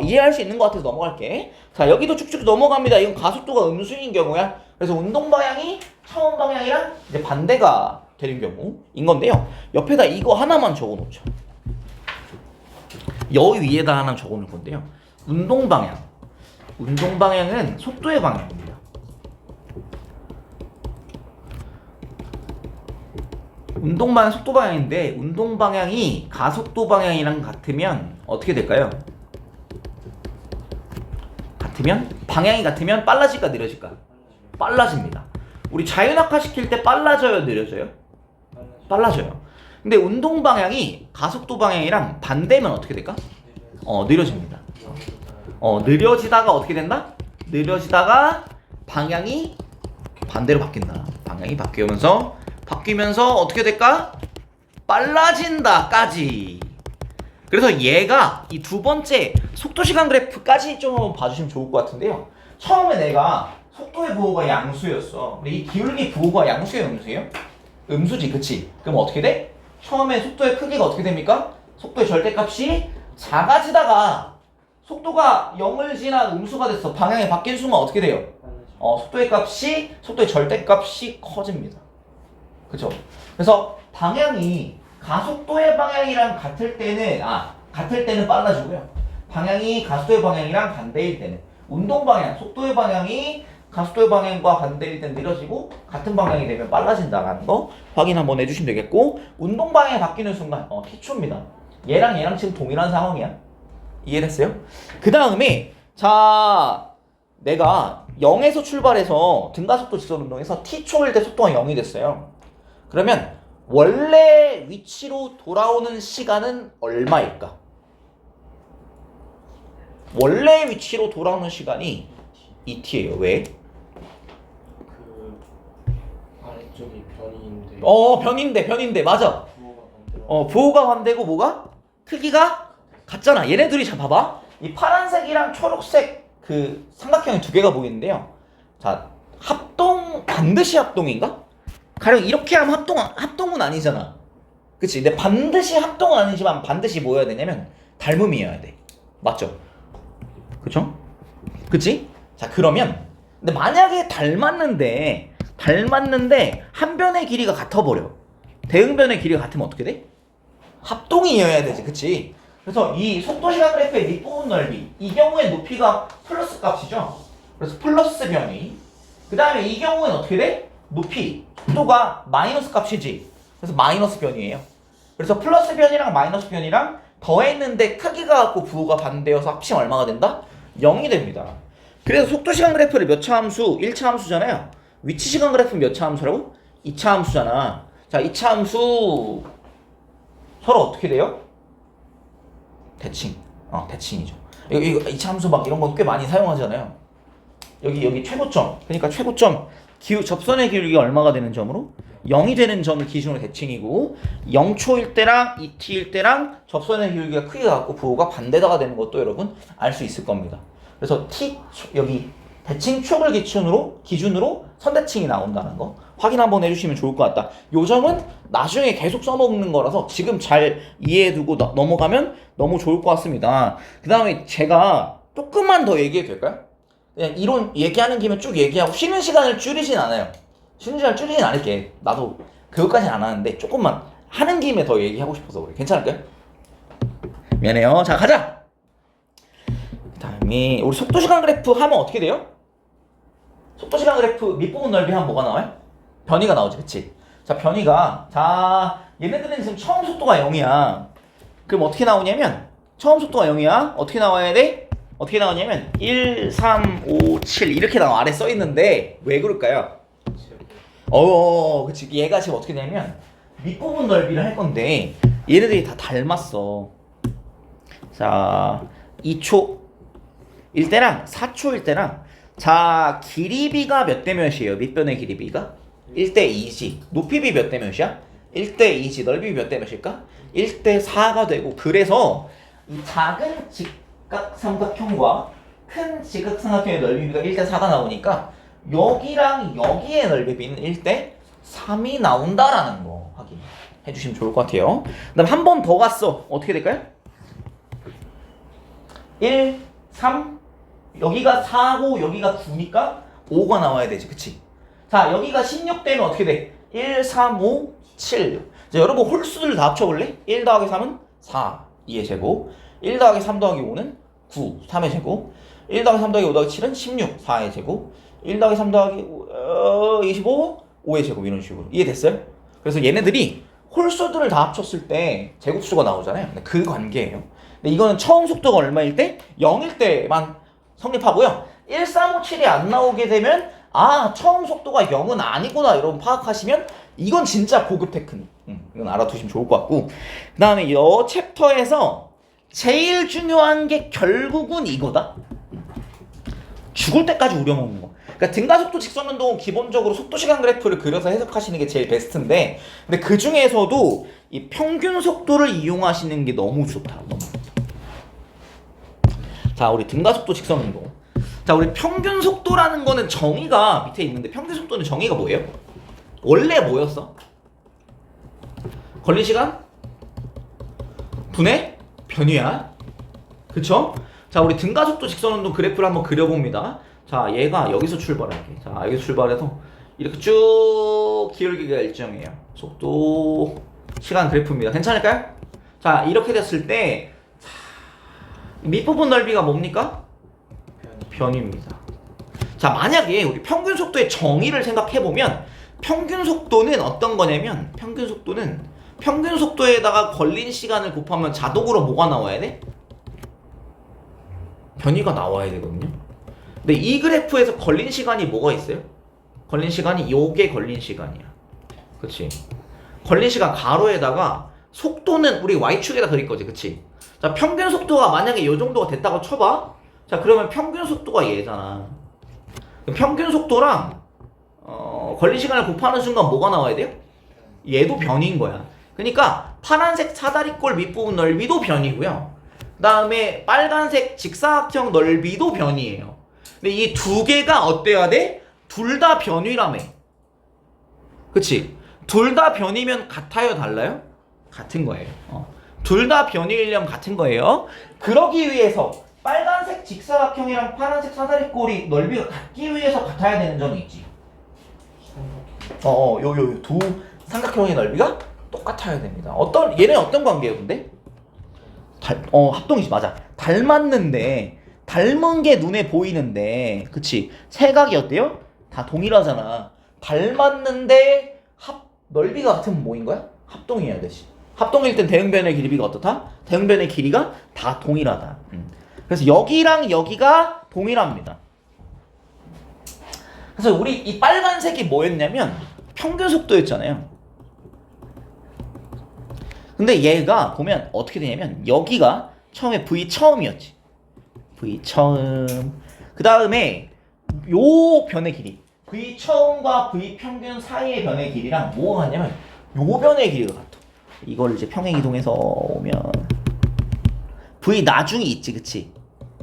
이해할 수 있는 것 같아서 넘어갈게. 자, 여기도 쭉쭉 넘어갑니다. 이건 가속도가 음수인 경우야. 그래서 운동 방향이 차원 방향이랑 이제 반대가 되는 경우인 건데요. 옆에다 이거 하나만 적어 놓죠. 여기 위에다 하나 적어 놓을 건데요. 운동 방향은 속도의 방향입니다. 운동 방향 속도 방향인데, 운동 방향이 가속도 방향이랑 같으면 어떻게 될까요? 방향이 같으면 빨라질까 느려질까? 빨라집니다. 우리 자유낙하 시킬 때 빨라져요, 느려져요? 빨라져요. 근데 운동 방향이 가속도 방향이랑 반대면 어떻게 될까? 느려집니다. 느려지다가 어떻게 된다? 느려지다가 방향이 반대로 바뀐다. 방향이 바뀌면서 어떻게 될까? 빨라진다까지. 그래서 얘가 이 두 번째 속도시간 그래프까지 좀 한번 봐주시면 좋을 것 같은데요. 처음에 내가 속도의 부호가 양수였어. 근데 이 기울기 부호가 양수예요, 음수예요? 음수지, 그치? 그럼 어떻게 돼? 처음에 속도의 크기가 어떻게 됩니까? 속도의 절대값이 작아지다가 속도가 0을 지나 음수가 됐어. 방향이 바뀐 순간 어떻게 돼요? 속도의 절대값이 커집니다. 그쵸? 그래서 방향이 가속도의 방향이랑 같을 때는 빨라지고요. 방향이 가속도의 방향이랑 반대일 때는, 운동 방향, 속도의 방향이 가속도의 방향과 반대일 때는 느려지고 같은 방향이 되면 빨라진다라는 거 확인 한번 해주시면 되겠고, 운동 방향이 바뀌는 순간 t초입니다. 얘랑 지금 동일한 상황이야. 이해됐어요? 그 다음에 자, 내가 0에서 출발해서 등가속도 직선 운동에서 t초일 때 속도가 0이 됐어요. 그러면 원래 위치로 돌아오는 시간은 얼마일까? 원래 위치로 돌아오는 시간이 ET예요. 왜? 그 아래쪽이 변인데 맞아. 부호가 반대고 뭐가? 크기가 같잖아. 얘네들이 자 봐봐. 이 파란색이랑 초록색 그 삼각형이 두 개가 보이는데요. 자, 반드시 합동인가? 가령 이렇게 하면 합동은 아니잖아. 그치? 근데 반드시 합동은 아니지만 반드시 뭐여야 되냐면 닮음이어야 돼. 맞죠? 그쵸? 그치? 자, 그러면 근데 만약에 닮았는데 한 변의 길이가 같아버려. 대응변의 길이가 같으면 어떻게 돼? 합동이어야 되지. 그치? 그래서 이 속도시간 그래프의 밑부분 넓이, 이 경우에 높이가 플러스 값이죠. 그래서 플러스 변이. 그 다음에 이 경우에는 어떻게 돼? 높이, 속도가 마이너스 값이지. 그래서 마이너스 변이에요. 그래서 플러스 변이랑 마이너스 변이랑 더했는데 크기가 같고 부호가 반대여서 합치면 얼마가 된다? 0이 됩니다. 그래서 속도시간 그래프를 몇 차 함수? 1차 함수잖아요. 위치시간 그래프는 몇 차 함수라고? 2차 함수잖아. 자, 2차 함수 서로 어떻게 돼요? 대칭이죠. 이거 이차함수 막 이런 거 꽤 많이 사용하잖아요. 여기 최고점. 그러니까 최고점 접선의 기울기가 얼마가 되는 점으로 0이 되는 점을 기준으로 대칭이고 0초일 때랑 2t일 때랑 접선의 기울기가 크게 갖고 부호가 반대다가 되는 것도 여러분 알 수 있을 겁니다. 그래서 t 여기 대칭 촉을 기준으로 선대칭이 나온다는 거 확인 한번 해주시면 좋을 것 같다. 요 점은 나중에 계속 써먹는 거라서 지금 잘 이해해두고 넘어가면 너무 좋을 것 같습니다. 그 다음에 제가 조금만 더 얘기해도 될까요? 그냥 이론 얘기하는 김에 쭉 얘기하고 쉬는 시간을 줄이진 않아요. 쉬는 시간을 줄이진 않을게. 나도 그것까지는 안 하는데 조금만 하는 김에 더 얘기하고 싶어서 그래. 괜찮을까요? 미안해요. 자, 가자. 그 다음에 우리 속도시간 그래프 하면 어떻게 돼요? 속도시간 그래프 밑부분 넓이 하면 뭐가 나와요? 변이가 나오지, 그치? 자, 변이가 얘네들은 지금 처음 속도가 0이야. 그럼 어떻게 나오냐면 처음 속도가 0이야. 어떻게 나와야 돼? 어떻게 나오냐면 1, 3, 5, 7 이렇게 나와. 아래 써있는데 왜 그럴까요? 그치. 얘가 지금 어떻게 되냐면 밑부분 넓이를 할 건데 얘네들이 다 닮았어. 자, 2초일 때랑 4초일 때랑 자, 길이비가 몇 대 몇이에요? 밑변의 길이비가? 1대 2지. 높이비 몇 대 몇이야? 1대 2지. 넓이비 몇 대 몇일까? 1대 4가 되고 그래서 이 작은 직각삼각형과 큰 직각삼각형의 넓이비가 1대 4가 나오니까 여기랑 여기의 넓이비는 1대 3이 나온다라는 거 확인해 주시면 좋을 것 같아요. 그 다음 한 번 더 갔어. 어떻게 될까요? 1, 3 여기가 4고 여기가 9니까 5가 나와야 되지. 그치? 자, 여기가 16 되면 어떻게 돼? 1, 3, 5, 7. 자, 여러분 홀수들 다 합쳐볼래? 1 더하기 3은 4, 2의 제곱. 1 더하기 3 더하기 5는 9, 3의 제곱. 1 더하기 3 더하기 5 더하기 7은 16, 4의 제곱. 1 더하기 3 더하기 25, 5의 제곱. 이런 식으로. 이해됐어요? 그래서 얘네들이 홀수들을 다 합쳤을 때 제곱수가 나오잖아요. 근데 그 관계예요. 근데 이거는 처음 속도가 얼마일 때? 0일 때만 성립하고요. 1, 3, 5, 7이 안 나오게 되면 처음 속도가 0은 아니구나 이런 파악하시면 이건 진짜 고급 테크닉. 이건 알아두시면 좋을 것 같고 그 다음에 이 챕터에서 제일 중요한 게 결국은 이거다. 죽을 때까지 우려먹는 거. 그러니까 등가속도 직선운동은 기본적으로 속도시간 그래프를 그려서 해석하시는 게 제일 베스트인데 근데 그 중에서도 이 평균 속도를 이용하시는 게 너무 좋다. 너무 좋다. 자, 우리 등가속도 직선운동. 자, 우리 평균 속도라는 거는 정의가 밑에 있는데 평균 속도는 정의가 뭐예요? 원래 뭐였어? 걸린 시간? 분의 변위야. 그쵸? 자, 우리 등가속도 직선운동 그래프를 한번 그려봅니다. 자, 얘가 여기서 출발할게. 자, 여기서 출발해서 이렇게 쭉 기울기가 일정해요. 속도 시간 그래프입니다. 괜찮을까요? 자, 이렇게 됐을 때 밑부분 넓이가 뭡니까? 변위입니다. 자, 만약에 우리 평균 속도의 정의를 생각해보면 평균 속도는 어떤 거냐면 평균 속도에다가 걸린 시간을 곱하면 자동으로 뭐가 나와야 돼? 변위가 나와야 되거든요. 근데 이 그래프에서 걸린 시간이 뭐가 있어요? 걸린 시간이 요게 걸린 시간이야. 그치? 걸린 시간 가로에다가 속도는 우리 Y축에다 그릴 거지. 그치? 자, 평균 속도가 만약에 요 정도가 됐다고 쳐봐. 자, 그러면 평균 속도가 얘잖아. 평균 속도랑 걸린 시간을 곱하는 순간 뭐가 나와야 돼요? 얘도 변이인 거야. 그러니까 파란색 사다리꼴 밑부분 넓이도 변이고요. 그 다음에 빨간색 직사각형 넓이도 변이에요. 근데 이 두 개가 어때야 돼? 둘 다 변이라며. 그치? 둘 다 변이면 같아요, 달라요? 같은 거예요. 둘 다 변이이려면 같은 거예요. 그러기 위해서 빨간색 직사각형이랑 파란색 사다리꼴이 넓이가 같기 위해서 같아야 되는 점이 있지. 요 두 삼각형의 넓이가 똑같아야 됩니다. 얘네 어떤 관계예요, 근데? 합동이지, 맞아. 닮았는데, 닮은 게 눈에 보이는데, 그치? 세각이 어때요? 다 동일하잖아. 닮았는데, 넓이가 같으면 뭐인 거야? 합동이어야 되지. 합동일 땐 대응변의 길이가 어떻다? 대응변의 길이가 다 동일하다. 그래서 여기랑 여기가 동일합니다. 그래서 우리 이 빨간색이 뭐였냐면 평균 속도였잖아요. 근데 얘가 보면 어떻게 되냐면 여기가 처음에 V 처음이었지. V 처음. 그 다음에 요 변의 길이 V 처음과 V 평균 사이의 변의 길이랑 뭐가 같냐면 요 변의 길이가 같아. 이걸 이제 평행 이동해서 오면 V 나중이 있지, 그치?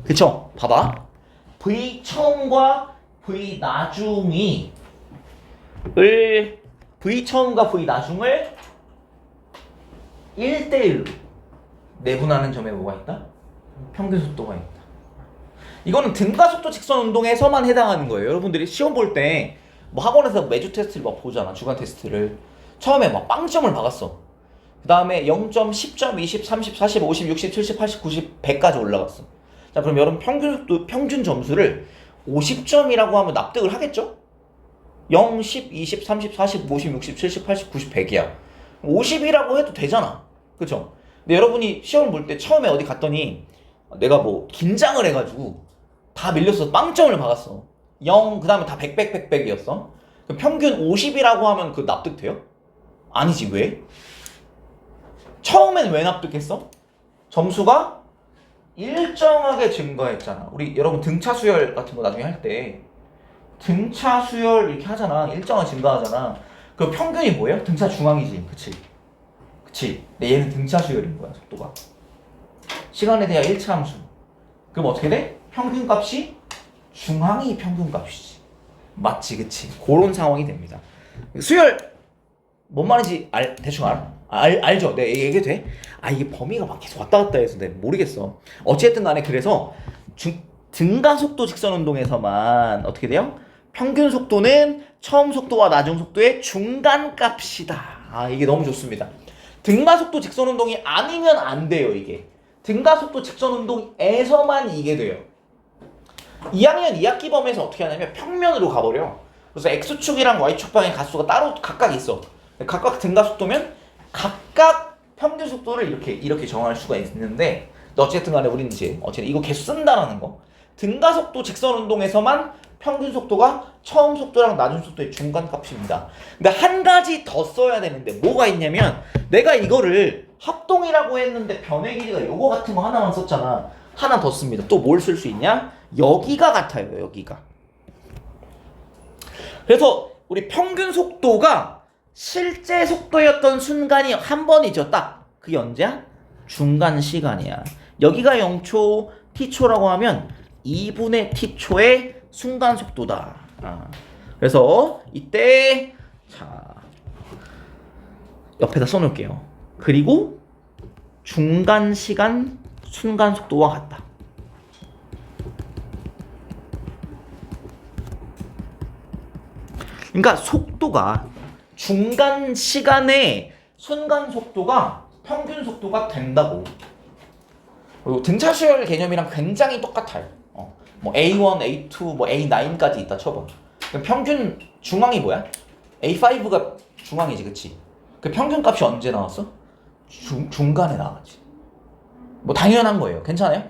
그쵸? 봐봐. V 처음과 V 나중이 V 처음과 V 나중을 1대1로 내분하는 점에 뭐가 있다? 평균 속도가 있다. 이거는 등가속도 직선 운동에서만 해당하는 거예요. 여러분들이 시험 볼 때 뭐 학원에서 매주 테스트를 막 보잖아. 주간 테스트를. 처음에 막 빵점을 박았어. 그 다음에 0점, 10점, 20, 30, 40, 50, 60, 70, 80, 90, 100까지 올라갔어. 자, 그럼 여러분 평균 점수를 50점이라고 하면 납득을 하겠죠? 0, 10, 20, 30, 40, 50, 60, 70, 80, 90, 100이야. 50이라고 해도 되잖아. 그쵸? 근데 여러분이 시험을 볼 때 처음에 어디 갔더니 내가 뭐 긴장을 해가지고 다 밀려서 빵점을 박았어. 0, 그 다음에 다 100, 100, 100, 100이었어. 그럼 평균 50이라고 하면 그 납득돼요? 아니지, 왜? 처음엔 왜 납득했어? 점수가 일정하게 증가했잖아. 우리 여러분 등차 수열 같은 거 나중에 할 때 등차 수열 이렇게 하잖아. 일정하게 증가하잖아. 그 평균이 뭐예요? 등차 중앙이지. 그치? 그치? 근데 얘는 등차 수열인 거야, 속도가. 시간에 대한 1차 함수. 그럼 어떻게 돼? 평균값이 중앙이 평균값이지. 맞지, 그치? 그런 상황이 됩니다. 수열 뭔 말인지 대충 알아? 알죠? 네, 얘기해도 돼? 이게 범위가 막 계속 왔다 갔다 해서 내가 모르겠어. 어쨌든 간에 그래서 등가속도 직선 운동에서만 어떻게 돼요? 평균 속도는 처음 속도와 나중 속도의 중간값이다. 이게 너무 좋습니다. 등가속도 직선 운동이 아니면 안 돼요, 이게. 등가속도 직선 운동에서만 이게 돼요. 2학년 2학기 범위에서 어떻게 하냐면 평면으로 가버려. 그래서 X축이랑 Y축 방의 가수가 따로 각각 있어. 각각 등가속도면 각각 평균 속도를 이렇게 정할 수가 있는데 어쨌든 간에 우리는 이제 어쨌든 이거 계속 쓴다라는 거. 등가속도 직선 운동에서만 평균 속도가 처음 속도랑 나중 속도의 중간값입니다. 근데 한 가지 더 써야 되는데 뭐가 있냐면 내가 이거를 합동이라고 했는데 변의 길이가 요거 같은 거 하나만 썼잖아. 하나 더 씁니다. 또 뭘 쓸 수 있냐? 여기가 같아요. 여기가. 그래서 우리 평균 속도가 실제 속도였던 순간이 한 번이죠. 딱. 그게 언제야? 중간 시간이야. 여기가 0초, t초라고 하면 2분의 t초의 순간 속도다. 그래서 이때 자 옆에다 써놓을게요. 그리고 중간 시간 순간 속도와 같다. 그러니까 속도가 중간 시간의 순간 속도가 평균 속도가 된다고. 그리고 등차 수열 개념이랑 굉장히 똑같아요. 뭐 A1, A2, 뭐 A9까지 있다 쳐봐. 그럼 평균 중앙이 뭐야? A5가 중앙이지, 그치? 그 평균 값이 언제 나왔어? 중간에 나왔지. 뭐 당연한 거예요. 괜찮아요?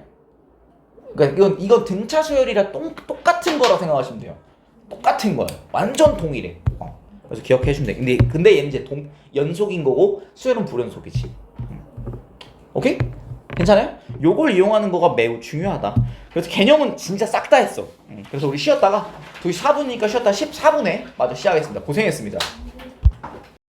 그러니까 이건 등차 수열이랑 똑같은 거라 생각하시면 돼요. 똑같은 거예요. 완전 동일해. 그래서 기억해 주면 돼. 근데 얘는 이제 연속인 거고 수열은 불연속이지. 오케이? 괜찮아요? 요걸 이용하는 거가 매우 중요하다. 그래서 개념은 진짜 싹 다 했어. 그래서 우리 쉬었다가 2시 4분이니까 쉬었다 14분에 마저 시작하겠습니다. 고생했습니다.